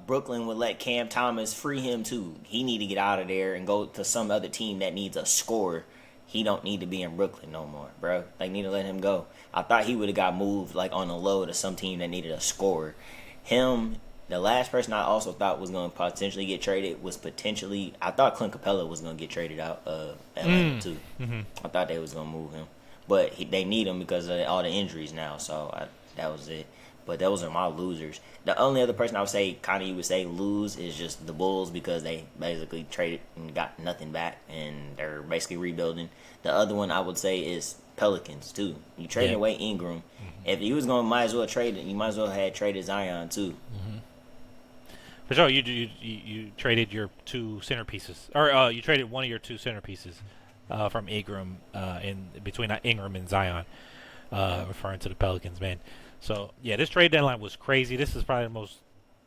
Brooklyn would let Cam Thomas free him too. He need to get out of there and go to some other team that needs a scorer. He don't need to be in Brooklyn no more, bro. They need to let him go. I thought he would have got moved like on the low to some team that needed a scorer. Him, the last person I also thought was going to potentially get traded was I thought Clint Capella was going to get traded out of Atlanta too. Mm-hmm. I thought they was going to move him. But they need him because of all the injuries now, so that was it. But those are my losers. The only other person I would say, you would say lose is just the Bulls because they basically traded and got nothing back, and they're basically rebuilding. The other one I would say is Pelicans too. You traded away Ingram. Mm-hmm. If you was going, might as well trade it. You might as well have traded Zion too. Mm-hmm. For sure, you traded your two centerpieces, or you traded one of your two centerpieces from Ingram between Ingram and Zion, referring to the Pelicans, man. So yeah, this trade deadline was crazy. This is probably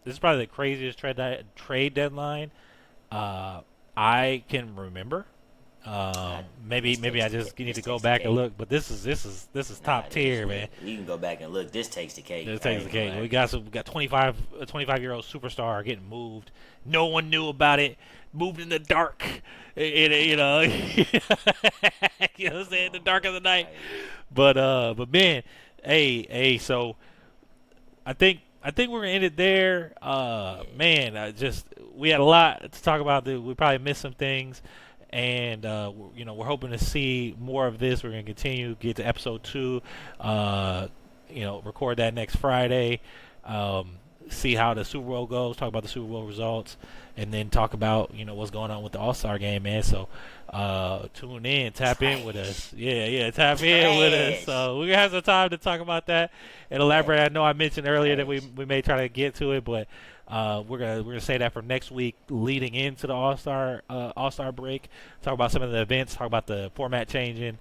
the craziest trade deadline I can remember. Maybe I just need to go back and look, but this is top tier, man. You can go back and look. This takes the cake. This takes the cake. We got 25-year-old superstar getting moved. No one knew about it. Moved in the dark. You know what I'm saying? The dark of the night. But man. Hey, so I think we're gonna end it there. Man, we had a lot to talk about. We probably missed some things, and we're hoping to see more of this. We're gonna continue get to episode 2. Record that next Friday. see how the Super Bowl goes, talk about the Super Bowl results, and then talk about what's going on with the All-Star game, man. So tune in, tap in with us. Yeah, tap in with us. So we're gonna have some time to talk about that and elaborate. I know I mentioned earlier that we may try to get to it, but we're gonna say that for next week, leading into the All-Star break. Talk about some of the events, talk about the format changing,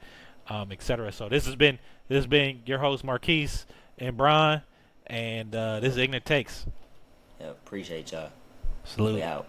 etc. So this has been your host Marquise and Brian, and this is Ignorant Takes. Yeah, appreciate y'all. Salute. We out.